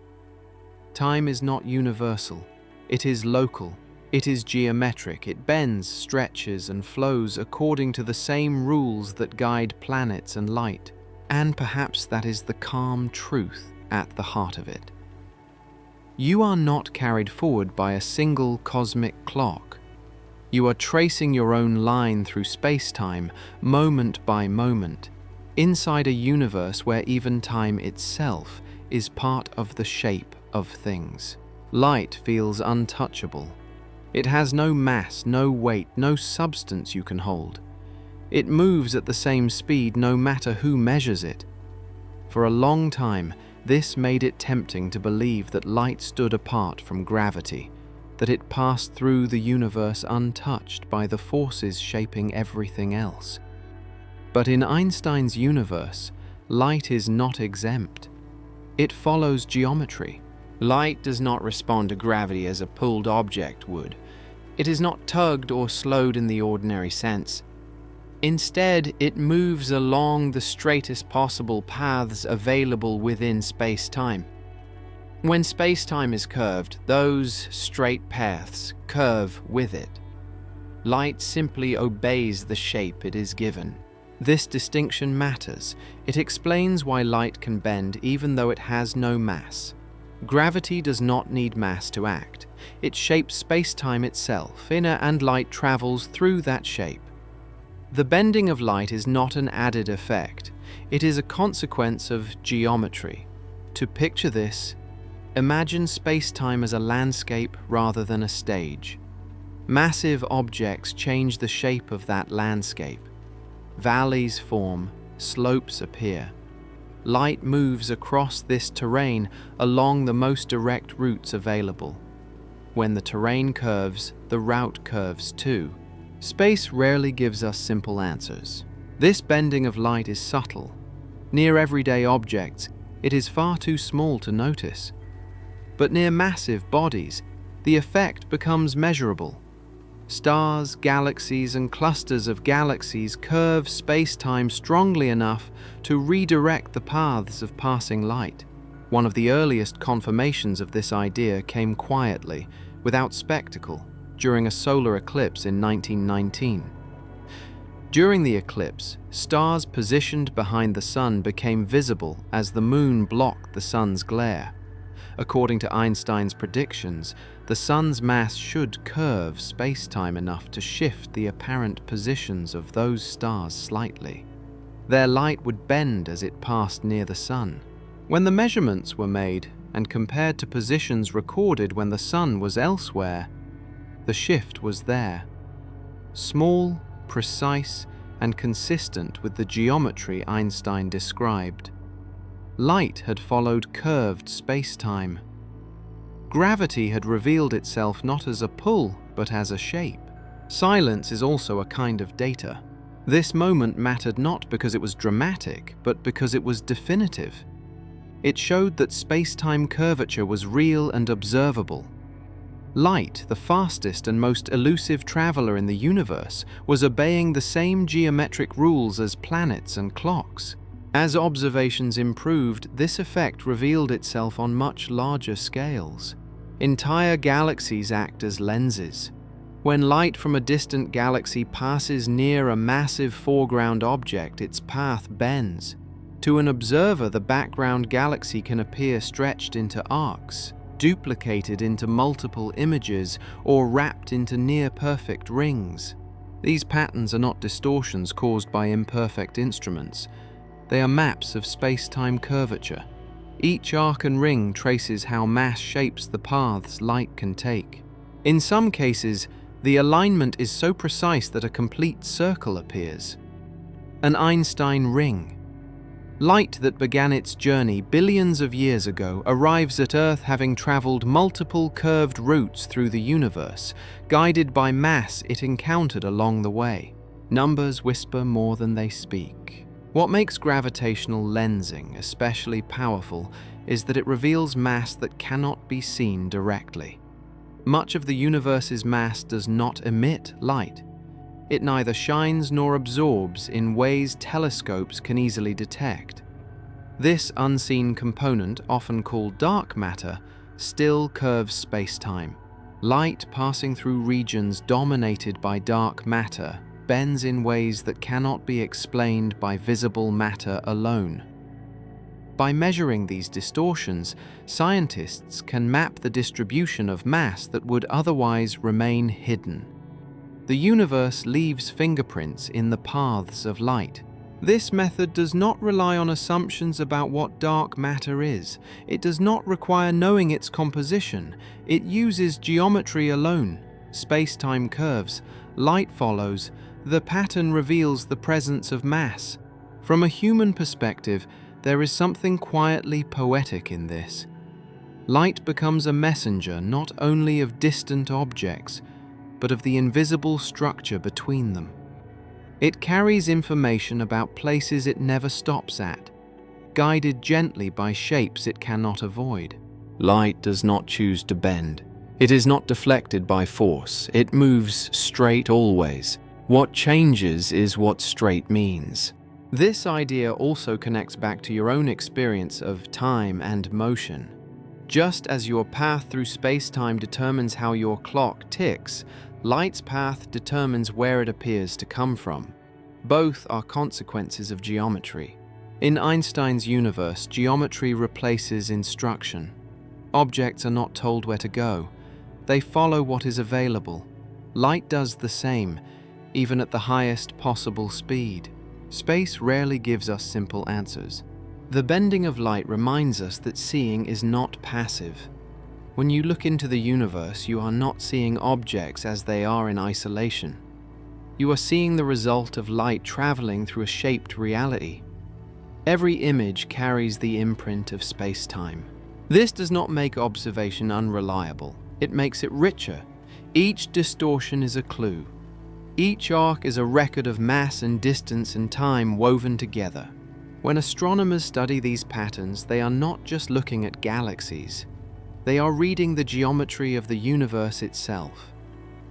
Time is not universal. It is local. It is geometric. It bends, stretches, and flows according to the same rules that guide planets and light. And perhaps that is the calm truth at the heart of it. You are not carried forward by a single cosmic clock. You are tracing your own line through space-time, moment by moment, inside a universe where even time itself is part of the shape of things. Light feels untouchable. It has no mass, no weight, no substance you can hold. It moves at the same speed no matter who measures it. For a long time, this made it tempting to believe that light stood apart from gravity, that it passed through the universe untouched by the forces shaping everything else. But in Einstein's universe, light is not exempt. It follows geometry. Light does not respond to gravity as a pulled object would. It is not tugged or slowed in the ordinary sense. Instead, it moves along the straightest possible paths available within space-time. When space-time is curved, those straight paths curve with it. Light simply obeys the shape it is given. This distinction matters. It explains why light can bend even though it has no mass. Gravity does not need mass to act. It shapes space-time itself, and light travels through that shape. The bending of light is not an added effect. It is a consequence of geometry. To picture this, imagine space-time as a landscape rather than a stage. Massive objects change the shape of that landscape. Valleys form, slopes appear. Light moves across this terrain along the most direct routes available. When the terrain curves, the route curves too. Space rarely gives us simple answers. This bending of light is subtle. Near everyday objects, it is far too small to notice. But near massive bodies, the effect becomes measurable. Stars, galaxies, and clusters of galaxies curve space-time strongly enough to redirect the paths of passing light. One of the earliest confirmations of this idea came quietly, without spectacle, during a solar eclipse in 1919. During the eclipse, stars positioned behind the sun became visible as the moon blocked the sun's glare. According to Einstein's predictions, the sun's mass should curve space-time enough to shift the apparent positions of those stars slightly. Their light would bend as it passed near the sun. When the measurements were made and compared to positions recorded when the sun was elsewhere, the shift was there. Small, precise, and consistent with the geometry Einstein described. Light had followed curved space-time. Gravity had revealed itself not as a pull, but as a shape. Silence is also a kind of data. This moment mattered not because it was dramatic, but because it was definitive. It showed that space-time curvature was real and observable. Light, the fastest and most elusive traveler in the universe, was obeying the same geometric rules as planets and clocks. As observations improved, this effect revealed itself on much larger scales. Entire galaxies act as lenses. When light from a distant galaxy passes near a massive foreground object, its path bends. To an observer, the background galaxy can appear stretched into arcs, duplicated into multiple images, or wrapped into near-perfect rings. These patterns are not distortions caused by imperfect instruments. They are maps of space-time curvature. Each arc and ring traces how mass shapes the paths light can take. In some cases, the alignment is so precise that a complete circle appears. An Einstein ring. Light that began its journey billions of years ago arrives at Earth having traveled multiple curved routes through the universe, guided by mass it encountered along the way. Numbers whisper more than they speak. What makes gravitational lensing especially powerful is that it reveals mass that cannot be seen directly. Much of the universe's mass does not emit light. It neither shines nor absorbs in ways telescopes can easily detect. This unseen component, often called dark matter, still curves space-time. Light passing through regions dominated by dark matter bends in ways that cannot be explained by visible matter alone. By measuring these distortions, scientists can map the distribution of mass that would otherwise remain hidden. The universe leaves fingerprints in the paths of light. This method does not rely on assumptions about what dark matter is. It does not require knowing its composition. It uses geometry alone. Space-time curves. Light follows. The pattern reveals the presence of mass. From a human perspective, there is something quietly poetic in this. Light becomes a messenger not only of distant objects, but of the invisible structure between them. It carries information about places it never stops at, guided gently by shapes it cannot avoid. Light does not choose to bend. It is not deflected by force. It moves straight always. What changes is what straight means. This idea also connects back to your own experience of time and motion. Just as your path through space-time determines how your clock ticks, light's path determines where it appears to come from. Both are consequences of geometry. In Einstein's universe, geometry replaces instruction. Objects are not told where to go. They follow what is available. Light does the same, even at the highest possible speed. Space rarely gives us simple answers. The bending of light reminds us that seeing is not passive. When you look into the universe, you are not seeing objects as they are in isolation. You are seeing the result of light traveling through a shaped reality. Every image carries the imprint of space-time. This does not make observation unreliable. It makes it richer. Each distortion is a clue. Each arc is a record of mass and distance and time woven together. When astronomers study these patterns, they are not just looking at galaxies. They are reading the geometry of the universe itself.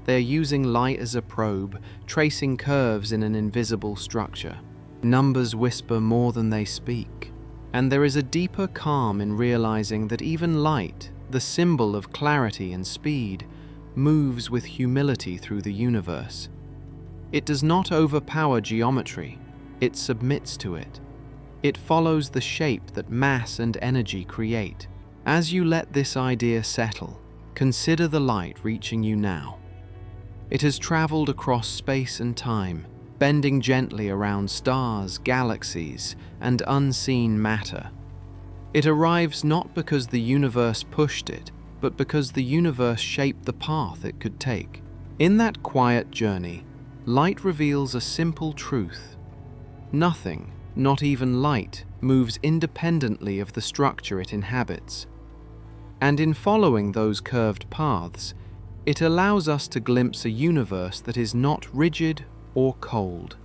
They are using light as a probe, tracing curves in an invisible structure. Numbers whisper more than they speak. And there is a deeper calm in realizing that even light, the symbol of clarity and speed, moves with humility through the universe. It does not overpower geometry, it submits to it. It follows the shape that mass and energy create. As you let this idea settle, consider the light reaching you now. It has traveled across space and time, bending gently around stars, galaxies, and unseen matter. It arrives not because the universe pushed it, but because the universe shaped the path it could take. In that quiet journey, light reveals a simple truth. Nothing, not even light, moves independently of the structure it inhabits. And in following those curved paths, it allows us to glimpse a universe that is not rigid or cold,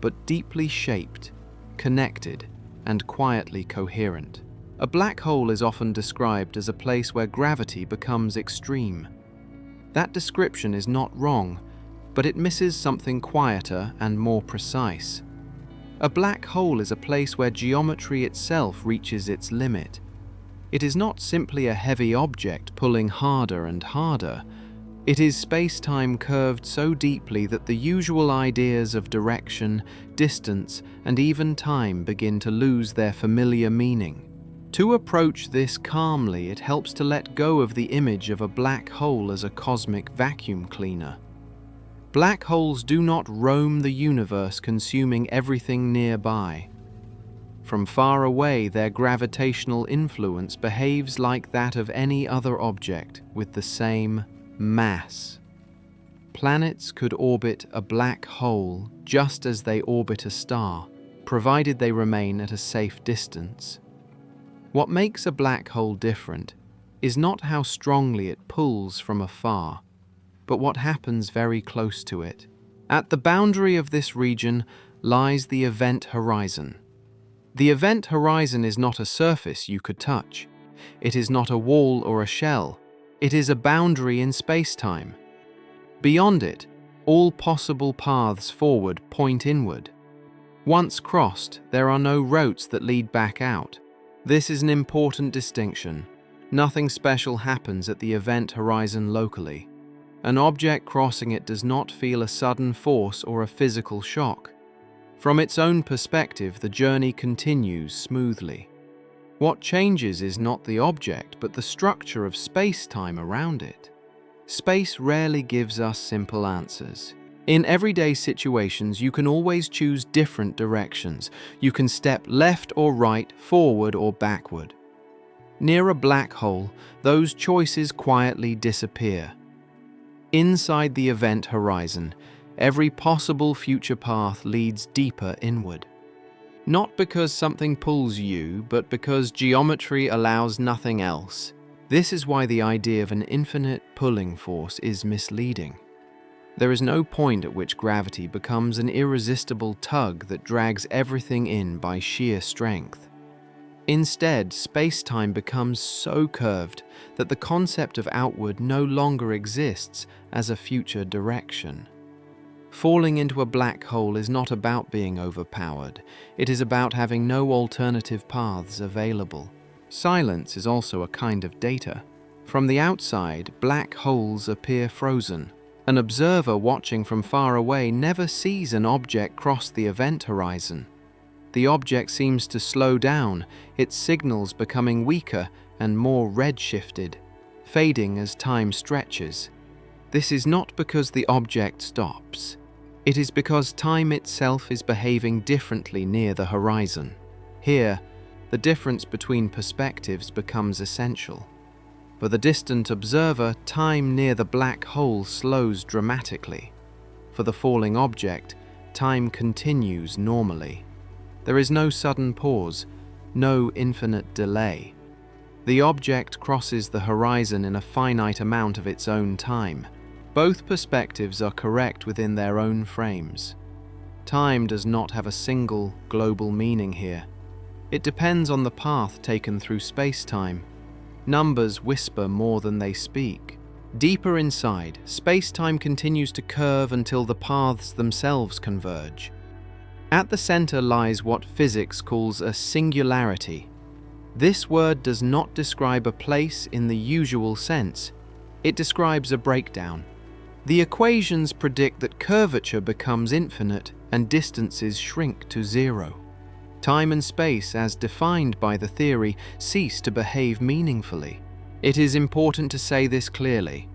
but deeply shaped, connected, and quietly coherent. A black hole is often described as a place where gravity becomes extreme. That description is not wrong, but it misses something quieter and more precise. A black hole is a place where geometry itself reaches its limit. It is not simply a heavy object pulling harder and harder. It is space-time curved so deeply that the usual ideas of direction, distance, and even time begin to lose their familiar meaning. To approach this calmly, it helps to let go of the image of a black hole as a cosmic vacuum cleaner. Black holes do not roam the universe, consuming everything nearby. From far away, their gravitational influence behaves like that of any other object with the same mass. Planets could orbit a black hole just as they orbit a star, provided they remain at a safe distance. What makes a black hole different is not how strongly it pulls from afar, but what happens very close to it. At the boundary of this region lies the event horizon. The event horizon is not a surface you could touch. It is not a wall or a shell. It is a boundary in space-time. Beyond it, all possible paths forward point inward. Once crossed, there are no routes that lead back out. This is an important distinction. Nothing special happens at the event horizon locally. An object crossing it does not feel a sudden force or a physical shock. From its own perspective, the journey continues smoothly. What changes is not the object, but the structure of space-time around it. Space rarely gives us simple answers. In everyday situations, you can always choose different directions. You can step left or right, forward or backward. Near a black hole, those choices quietly disappear. Inside the event horizon, every possible future path leads deeper inward. Not because something pulls you, but because geometry allows nothing else. This is why the idea of an infinite pulling force is misleading. There is no point at which gravity becomes an irresistible tug that drags everything in by sheer strength. Instead, space-time becomes so curved that the concept of outward no longer exists as a future direction. Falling into a black hole is not about being overpowered. It is about having no alternative paths available. Silence is also a kind of data. From the outside, black holes appear frozen. An observer watching from far away never sees an object cross the event horizon. The object seems to slow down, its signals becoming weaker and more redshifted, fading as time stretches. This is not because the object stops. It is because time itself is behaving differently near the horizon. Here, the difference between perspectives becomes essential. For the distant observer, time near the black hole slows dramatically. For the falling object, time continues normally. There is no sudden pause, no infinite delay. The object crosses the horizon in a finite amount of its own time. Both perspectives are correct within their own frames. Time does not have a single, global meaning here. It depends on the path taken through space-time. Numbers whisper more than they speak. Deeper inside, space-time continues to curve until the paths themselves converge. At the center lies what physics calls a singularity. This word does not describe a place in the usual sense. It describes a breakdown. The equations predict that curvature becomes infinite and distances shrink to zero. Time and space, as defined by the theory, cease to behave meaningfully. It is important to say this clearly.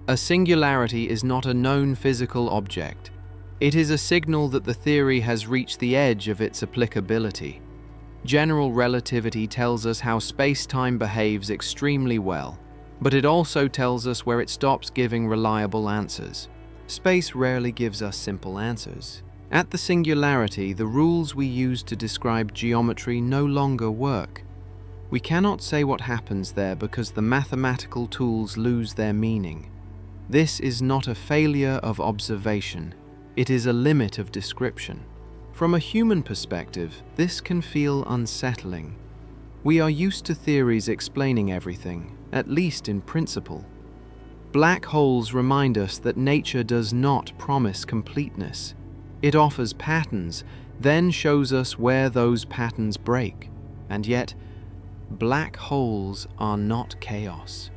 A singularity is not a known physical object. It is a signal that the theory has reached the edge of its applicability. General relativity tells us how space-time behaves extremely well, but it also tells us where it stops giving reliable answers. Space rarely gives us simple answers. At the singularity, the rules we use to describe geometry no longer work. We cannot say what happens there because the mathematical tools lose their meaning. This is not a failure of observation. It is a limit of description. From a human perspective, this can feel unsettling. We are used to theories explaining everything, at least in principle. Black holes remind us that nature does not promise completeness. It offers patterns, then shows us where those patterns break. And yet, black holes are not chaos.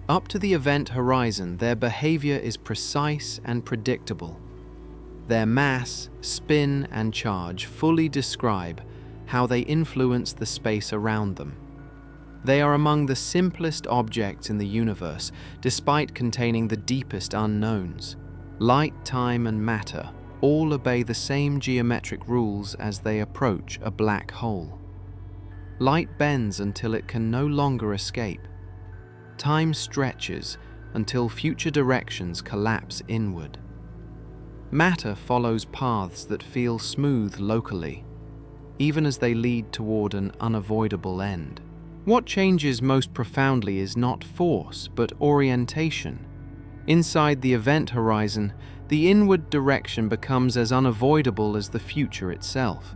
Up to the event horizon, their behavior is precise and predictable. Their mass, spin, and charge fully describe how they influence the space around them. They are among the simplest objects in the universe, despite containing the deepest unknowns. Light, time, and matter all obey the same geometric rules as they approach a black hole. Light bends until it can no longer escape. Time stretches until future directions collapse inward. Matter follows paths that feel smooth locally, even as they lead toward an unavoidable end. What changes most profoundly is not force, but orientation. Inside the event horizon, the inward direction becomes as unavoidable as the future itself.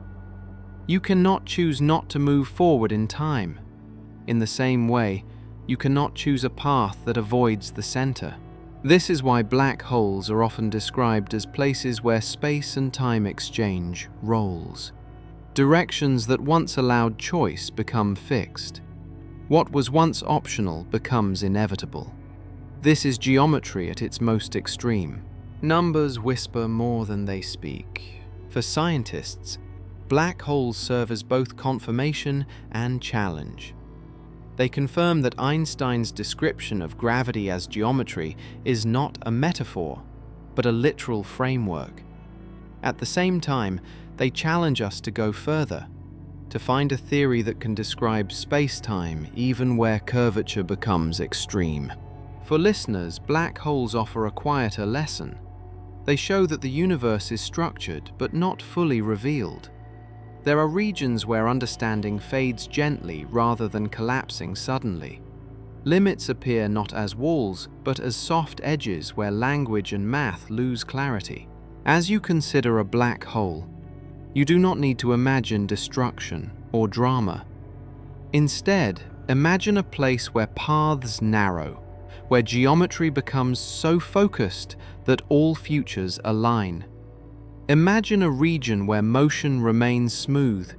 You cannot choose not to move forward in time. In the same way, you cannot choose a path that avoids the center. This is why black holes are often described as places where space and time exchange roles. Directions that once allowed choice become fixed. What was once optional becomes inevitable. This is geometry at its most extreme. Numbers whisper more than they speak. For scientists, black holes serve as both confirmation and challenge. They confirm that Einstein's description of gravity as geometry is not a metaphor, but a literal framework. At the same time, they challenge us to go further, to find a theory that can describe space-time even where curvature becomes extreme. For listeners, black holes offer a quieter lesson. They show that the universe is structured but not fully revealed. There are regions where understanding fades gently rather than collapsing suddenly. Limits appear not as walls, but as soft edges where language and math lose clarity. As you consider a black hole, you do not need to imagine destruction or drama. Instead, imagine a place where paths narrow, where geometry becomes so focused that all futures align. Imagine a region where motion remains smooth,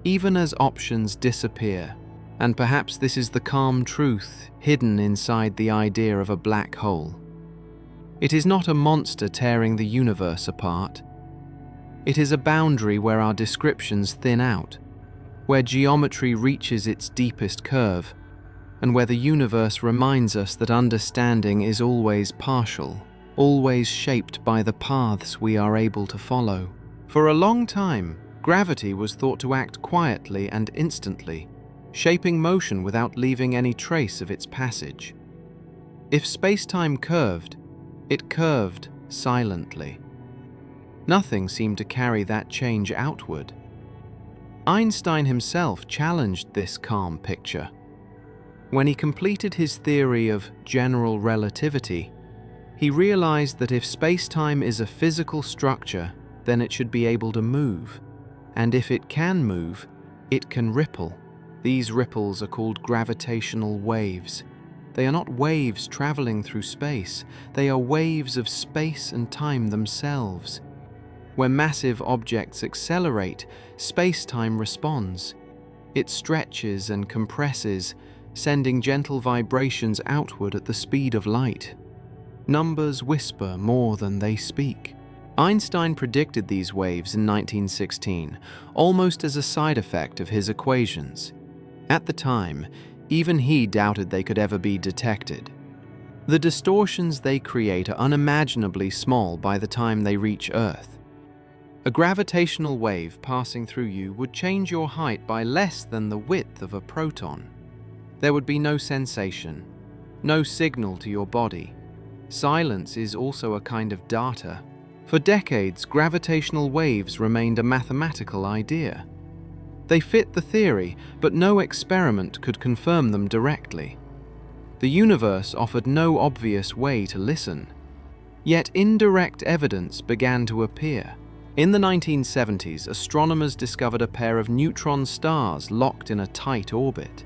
even as options disappear. And perhaps this is the calm truth hidden inside the idea of a black hole. It is not a monster tearing the universe apart. It is a boundary where our descriptions thin out, where geometry reaches its deepest curve, and where the universe reminds us that understanding is always partial, always shaped by the paths we are able to follow. For a long time, gravity was thought to act quietly and instantly, shaping motion without leaving any trace of its passage. If space-time curved, it curved silently. Nothing seemed to carry that change outward. Einstein himself challenged this calm picture. When he completed his theory of general relativity, he realized that if space-time is a physical structure, then it should be able to move. And if it can move, it can ripple. These ripples are called gravitational waves. They are not waves traveling through space. They are waves of space and time themselves. When massive objects accelerate, space-time responds. It stretches and compresses, sending gentle vibrations outward at the speed of light. Numbers whisper more than they speak. Einstein predicted these waves in 1916, almost as a side effect of his equations. At the time, even he doubted they could ever be detected. The distortions they create are unimaginably small by the time they reach Earth. A gravitational wave passing through you would change your height by less than the width of a proton. There would be no sensation, no signal to your body. Silence is also a kind of data. For decades, gravitational waves remained a mathematical idea. They fit the theory, but no experiment could confirm them directly. The universe offered no obvious way to listen. Yet indirect evidence began to appear. In the 1970s, astronomers discovered a pair of neutron stars locked in a tight orbit.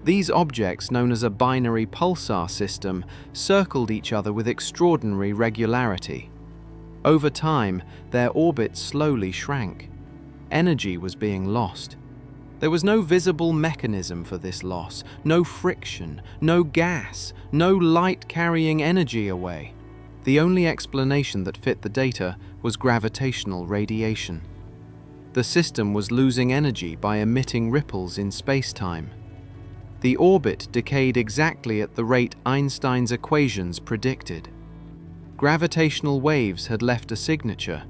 These objects, known as a binary pulsar system, circled each other with extraordinary regularity. Over time, their orbits slowly shrank. Energy was being lost. There was no visible mechanism for this loss, no friction, no gas, no light carrying energy away. The only explanation that fit the data was gravitational radiation. The system was losing energy by emitting ripples in space-time. The orbit decayed exactly at the rate Einstein's equations predicted. Gravitational waves had left a signature,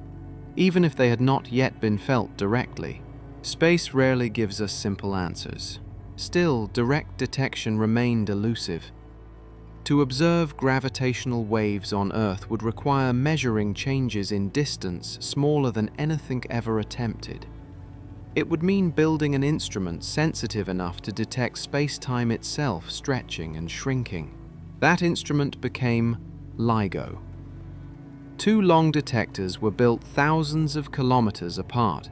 even if they had not yet been felt directly. Space rarely gives us simple answers. Still, direct detection remained elusive. To observe gravitational waves on Earth would require measuring changes in distance smaller than anything ever attempted. It would mean building an instrument sensitive enough to detect space-time itself stretching and shrinking. That instrument became LIGO. Two long detectors were built thousands of kilometers apart,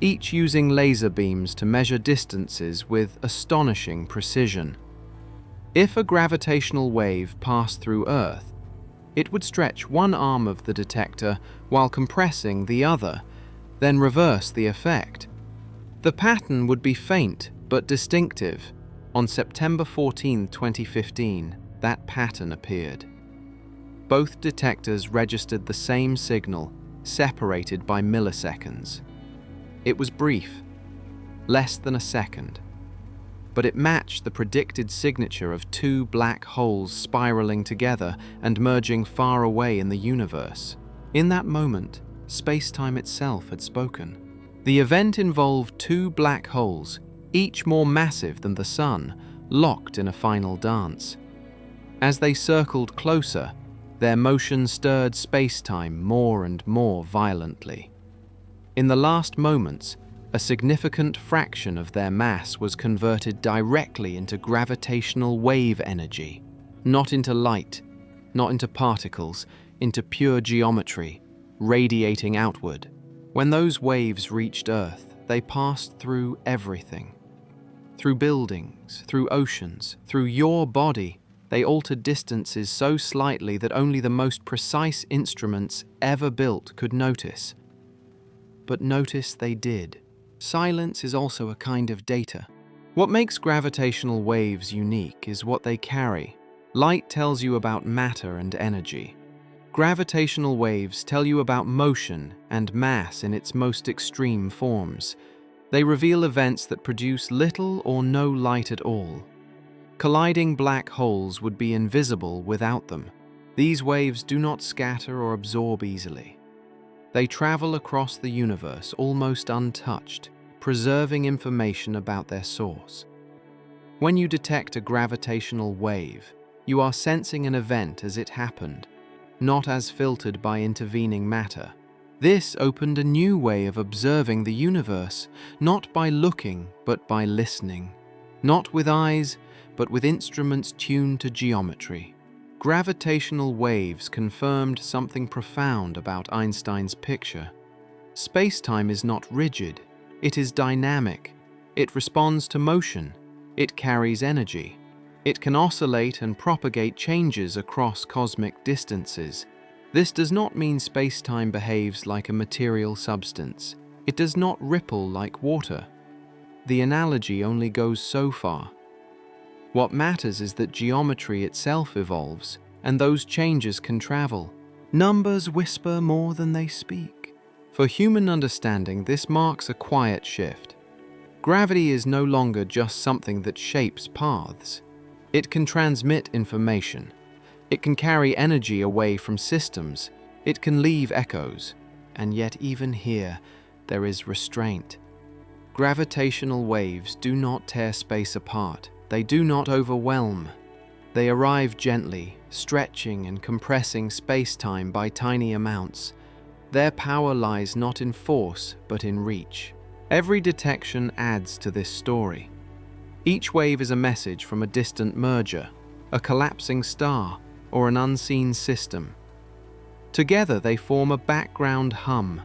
each using laser beams to measure distances with astonishing precision. If a gravitational wave passed through Earth, it would stretch one arm of the detector while compressing the other, then reverse the effect. The pattern would be faint but distinctive. On September 14, 2015, that pattern appeared. Both detectors registered the same signal, separated by milliseconds. It was brief, less than a second, but it matched the predicted signature of two black holes spiraling together and merging far away in the universe. In that moment, space-time itself had spoken. The event involved two black holes, each more massive than the Sun, locked in a final dance. As they circled closer, their motion stirred space-time more and more violently. In the last moments, a significant fraction of their mass was converted directly into gravitational wave energy, not into light, not into particles, into pure geometry, radiating outward. When those waves reached Earth, they passed through everything. Through buildings, through oceans, through your body. They altered distances so slightly that only the most precise instruments ever built could notice. But notice they did. Silence is also a kind of data. What makes gravitational waves unique is what they carry. Light tells you about matter and energy. Gravitational waves tell you about motion and mass in its most extreme forms. They reveal events that produce little or no light at all. Colliding black holes would be invisible without them. These waves do not scatter or absorb easily. They travel across the universe almost untouched, preserving information about their source. When you detect a gravitational wave, you are sensing an event as it happened, not as filtered by intervening matter. This opened a new way of observing the universe, not by looking, but by listening. not with eyes, but with instruments tuned to geometry. Gravitational waves confirmed something profound about Einstein's picture. Space-time is not rigid, it is dynamic. It responds to motion, it carries energy. It can oscillate and propagate changes across cosmic distances. This does not mean space-time behaves like a material substance. It does not ripple like water. The analogy only goes so far. What matters is that geometry itself evolves, and those changes can travel. Numbers whisper more than they speak. For human understanding, this marks a quiet shift. Gravity is no longer just something that shapes paths. It can transmit information. It can carry energy away from systems. It can leave echoes. And yet even here, there is restraint. Gravitational waves do not tear space apart. They do not overwhelm. They arrive gently, stretching and compressing space-time by tiny amounts. Their power lies not in force, but in reach. Every detection adds to this story. Each wave is a message from a distant merger, a collapsing star, or an unseen system. Together they form a background hum,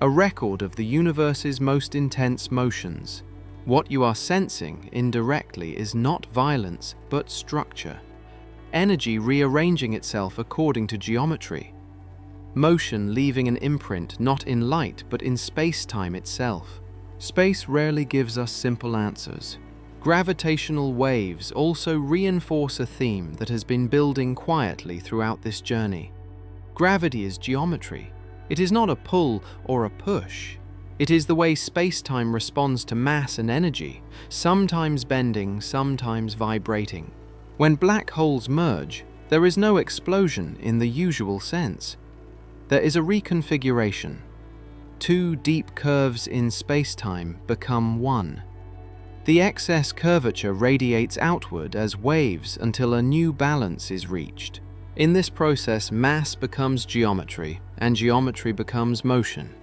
a record of the universe's most intense motions. What you are sensing indirectly is not violence, but structure. Energy rearranging itself according to geometry. Motion leaving an imprint not in light, but in space-time itself. Space rarely gives us simple answers. Gravitational waves also reinforce a theme that has been building quietly throughout this journey. Gravity is geometry. It is not a pull or a push. It is the way space-time responds to mass and energy, sometimes bending, sometimes vibrating. When black holes merge, there is no explosion in the usual sense. There is a reconfiguration. Two deep curves in space-time become one. The excess curvature radiates outward as waves until a new balance is reached. In this process, mass becomes geometry, and geometry becomes motion.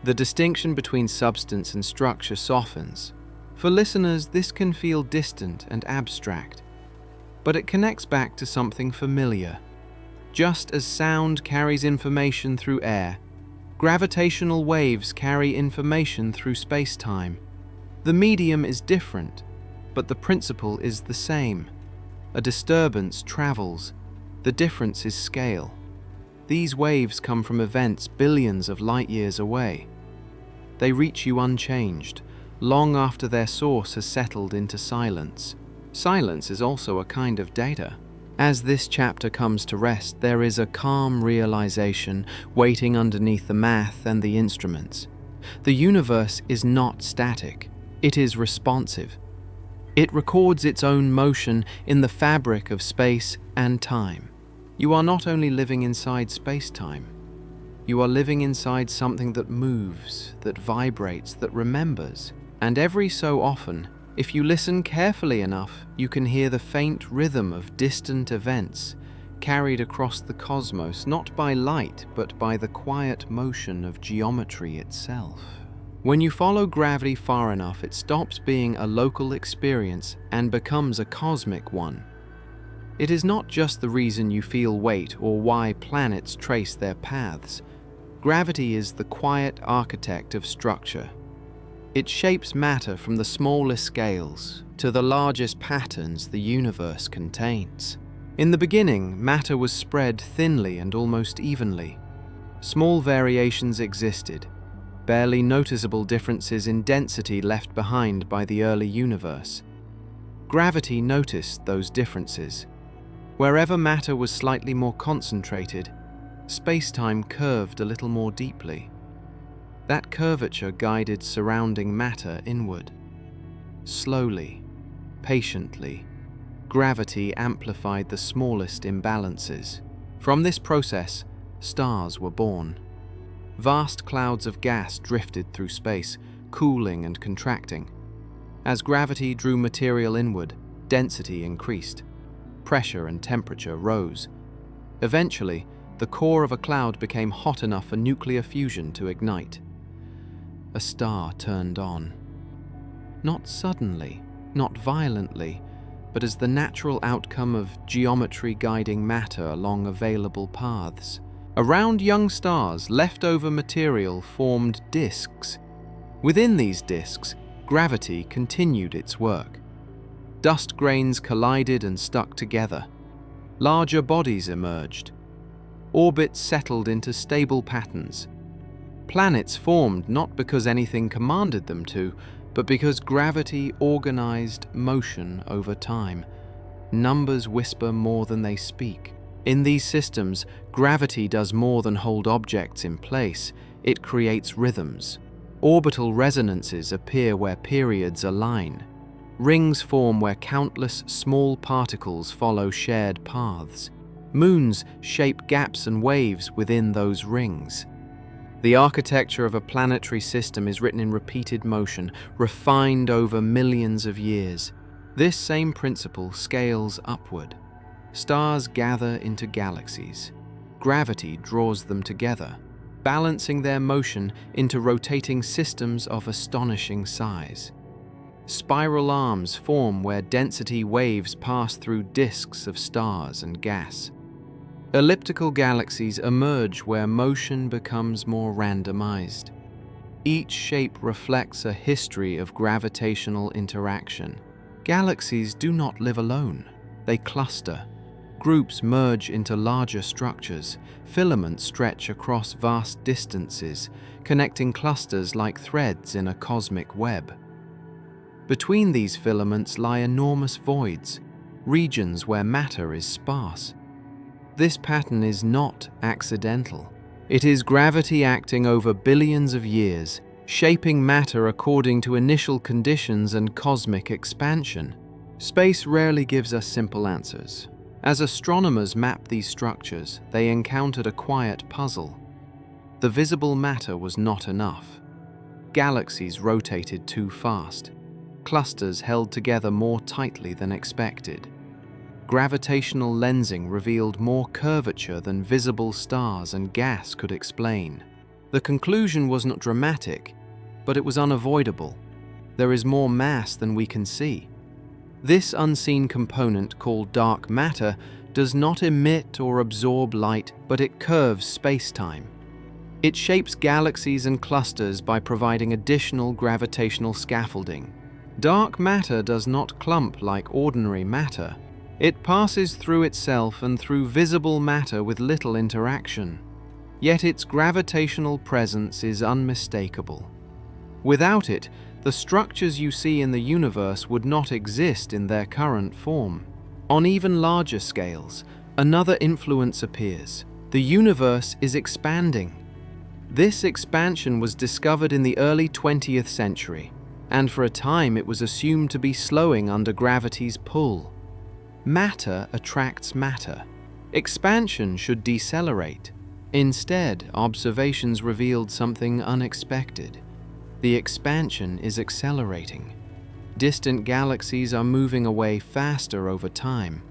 The distinction between substance and structure softens. For listeners, this can feel distant and abstract, but it connects back to something familiar. Just as sound carries information through air, gravitational waves carry information through space-time. The medium is different, but the principle is the same. A disturbance travels. The difference is scale. These waves come from events billions of light-years away. They reach you unchanged, long after their source has settled into silence. Silence is also a kind of data. As this chapter comes to rest, there is a calm realization waiting underneath the math and the instruments. The universe is not static. It is responsive. It records its own motion in the fabric of space and time. You are not only living inside space-time. You are living inside something that moves, that vibrates, that remembers. And every so often, if you listen carefully enough, you can hear the faint rhythm of distant events carried across the cosmos, not by light, but by the quiet motion of geometry itself. When you follow gravity far enough, it stops being a local experience and becomes a cosmic one. It is not just the reason you feel weight or why planets trace their paths. Gravity is the quiet architect of structure. It shapes matter from the smallest scales to the largest patterns the universe contains. In the beginning, matter was spread thinly and almost evenly. Small variations existed, barely noticeable differences in density left behind by the early universe. Gravity noticed those differences. Wherever matter was slightly more concentrated, space-time curved a little more deeply. That curvature guided surrounding matter inward. Slowly, patiently, gravity amplified the smallest imbalances. From this process, stars were born. Vast clouds of gas drifted through space, cooling and contracting. As gravity drew material inward, density increased. Pressure and temperature rose. Eventually, the core of a cloud became hot enough for nuclear fusion to ignite. A star turned on. Not suddenly, not violently, but as the natural outcome of geometry guiding matter along available paths. Around young stars, leftover material formed disks. Within these disks, gravity continued its work. Dust grains collided and stuck together. Larger bodies emerged. Orbits settled into stable patterns. Planets formed not because anything commanded them to, but because gravity organized motion over time. Numbers whisper more than they speak. In these systems, gravity does more than hold objects in place. It creates rhythms. Orbital resonances appear where periods align. Rings form where countless small particles follow shared paths. Moons shape gaps and waves within those rings. The architecture of a planetary system is written in repeated motion, refined over millions of years. This same principle scales upward. Stars gather into galaxies. Gravity draws them together, balancing their motion into rotating systems of astonishing size. Spiral arms form where density waves pass through disks of stars and gas. Elliptical galaxies emerge where motion becomes more randomized. Each shape reflects a history of gravitational interaction. Galaxies do not live alone. They cluster. Groups merge into larger structures. Filaments stretch across vast distances, connecting clusters like threads in a cosmic web. Between these filaments lie enormous voids, regions where matter is sparse. This pattern is not accidental. It is gravity acting over billions of years, shaping matter according to initial conditions and cosmic expansion. Space rarely gives us simple answers. As astronomers mapped these structures, they encountered a quiet puzzle. The visible matter was not enough. Galaxies rotated too fast. Clusters held together more tightly than expected. Gravitational lensing revealed more curvature than visible stars and gas could explain. The conclusion was not dramatic, but it was unavoidable. There is more mass than we can see. This unseen component, called dark matter, does not emit or absorb light, but it curves space-time. It shapes galaxies and clusters by providing additional gravitational scaffolding. Dark matter does not clump like ordinary matter. It passes through itself and through visible matter with little interaction. Yet its gravitational presence is unmistakable. Without it, the structures you see in the universe would not exist in their current form. On even larger scales, another influence appears. The universe is expanding. This expansion was discovered in the early 20th century, and for a time it was assumed to be slowing under gravity's pull. Matter attracts matter. Expansion should decelerate. Instead, observations revealed something unexpected. The expansion is accelerating. Distant galaxies are moving away faster over time.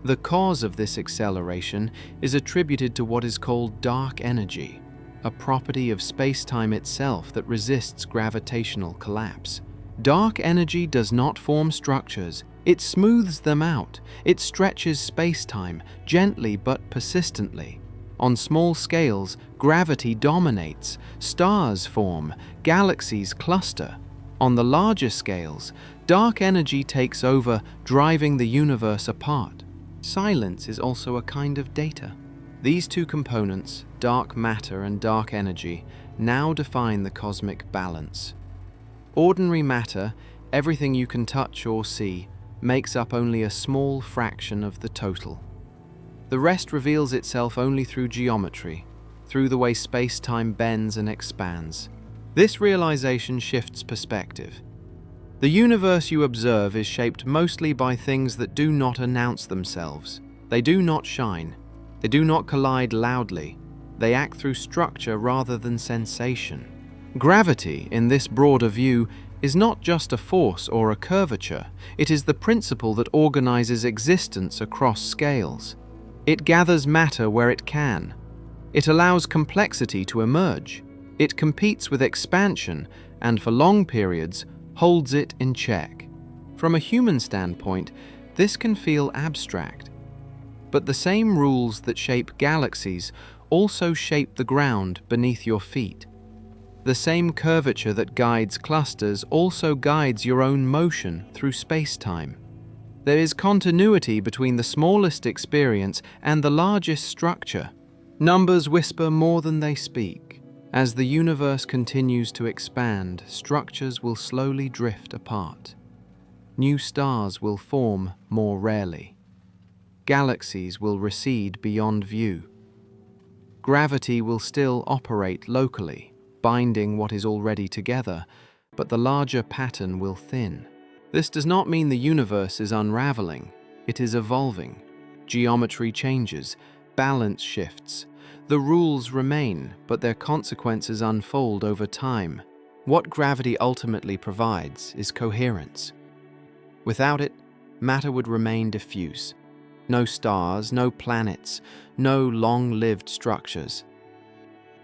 The cause of this acceleration is attributed to what is called dark energy, a property of space-time itself that resists gravitational collapse. Dark energy does not form structures. It smooths them out. It stretches space-time, gently but persistently. On small scales, gravity dominates. Stars form. Galaxies cluster. On the larger scales, dark energy takes over, driving the universe apart. Silence is also a kind of data. These two components, dark matter and dark energy, now define the cosmic balance. Ordinary matter, everything you can touch or see, makes up only a small fraction of the total. The rest reveals itself only through geometry, through the way space-time bends and expands. This realization shifts perspective. The universe you observe is shaped mostly by things that do not announce themselves. They do not shine. They do not collide loudly. They act through structure rather than sensation. Gravity, in this broader view, is not just a force or a curvature. It is the principle that organizes existence across scales. It gathers matter where it can. It allows complexity to emerge. It competes with expansion and, for long periods, holds it in check. From a human standpoint, this can feel abstract. But the same rules that shape galaxies also shape the ground beneath your feet. The same curvature that guides clusters also guides your own motion through space-time. There is continuity between the smallest experience and the largest structure. Numbers whisper more than they speak. As the universe continues to expand, structures will slowly drift apart. New stars will form more rarely. Galaxies will recede beyond view. Gravity will still operate locally, binding what is already together, but the larger pattern will thin. This does not mean the universe is unraveling. It is evolving. Geometry changes, balance shifts. The rules remain, but their consequences unfold over time. What gravity ultimately provides is coherence. Without it, matter would remain diffuse. No stars, no planets, no long-lived structures.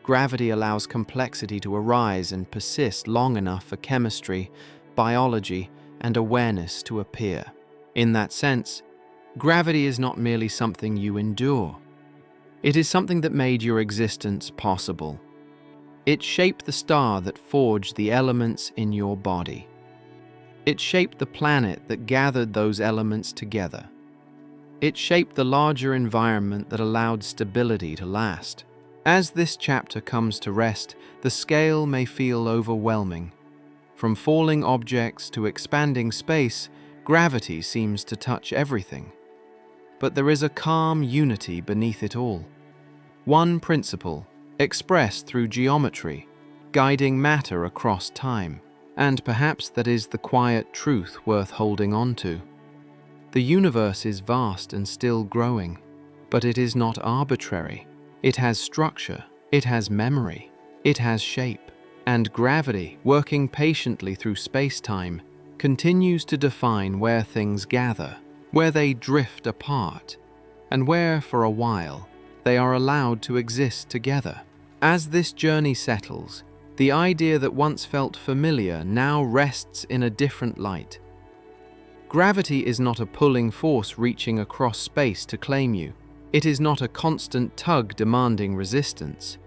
Gravity allows complexity to arise and persist long enough for chemistry, biology, and awareness to appear. In that sense, gravity is not merely something you endure. It is something that made your existence possible. It shaped the star that forged the elements in your body. It shaped the planet that gathered those elements together. It shaped the larger environment that allowed stability to last. As this chapter comes to rest, the scale may feel overwhelming. From falling objects to expanding space, gravity seems to touch everything. But there is a calm unity beneath it all. One principle, expressed through geometry, guiding matter across time. And perhaps that is the quiet truth worth holding on to. The universe is vast and still growing, but it is not arbitrary. It has structure, it has memory, it has shape, and gravity, working patiently through space-time, continues to define where things gather, where they drift apart, and where, for a while, they are allowed to exist together. As this journey settles, the idea that once felt familiar now rests in a different light. Gravity is not a pulling force reaching across space to claim you. It is not a constant tug demanding resistance.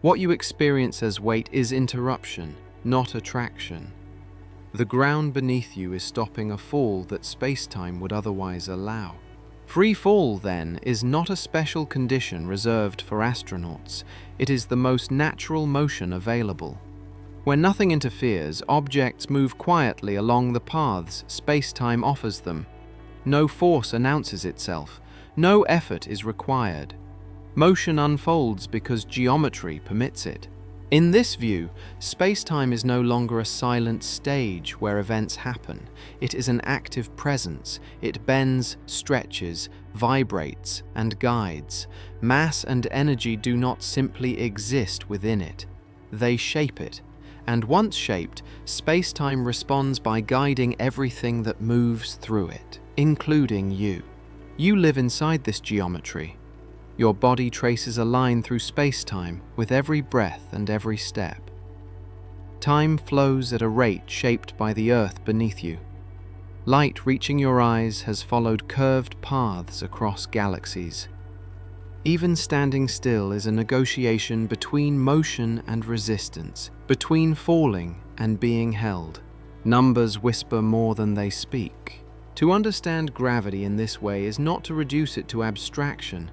What you experience as weight is interruption, not attraction. The ground beneath you is stopping a fall that space-time would otherwise allow. Free fall, then, is not a special condition reserved for astronauts. It is the most natural motion available. When nothing interferes, objects move quietly along the paths space-time offers them. No force announces itself. No effort is required. Motion unfolds because geometry permits it. In this view, space-time is no longer a silent stage where events happen. It is an active presence. It bends, stretches, vibrates, and guides. Mass and energy do not simply exist within it. They shape it. And once shaped, space-time responds by guiding everything that moves through it, including you. You live inside this geometry. Your body traces a line through space-time with every breath and every step. Time flows at a rate shaped by the earth beneath you. Light reaching your eyes has followed curved paths across galaxies. Even standing still is a negotiation between motion and resistance, between falling and being held. Numbers whisper more than they speak. To understand gravity in this way is not to reduce it to abstraction.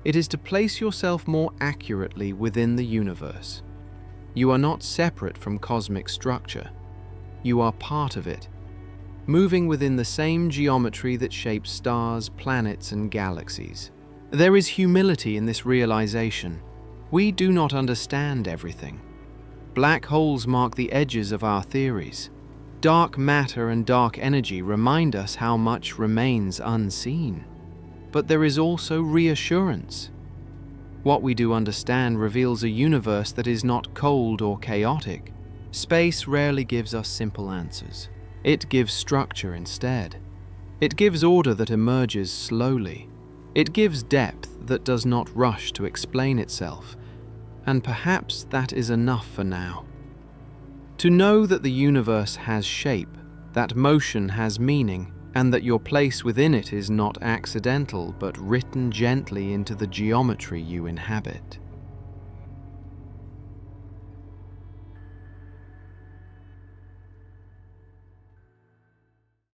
It is to place yourself more accurately within the universe. You are not separate from cosmic structure. You are part of it, moving within the same geometry that shapes stars, planets, and galaxies. There is humility in this realization. We do not understand everything. Black holes mark the edges of our theories. Dark matter and dark energy remind us how much remains unseen. But there is also reassurance. What we do understand reveals a universe that is not cold or chaotic. Space rarely gives us simple answers. It gives structure instead. It gives order that emerges slowly. It gives depth that does not rush to explain itself. And perhaps that is enough for now. To know that the universe has shape, that motion has meaning, and that your place within it is not accidental but written gently into the geometry you inhabit.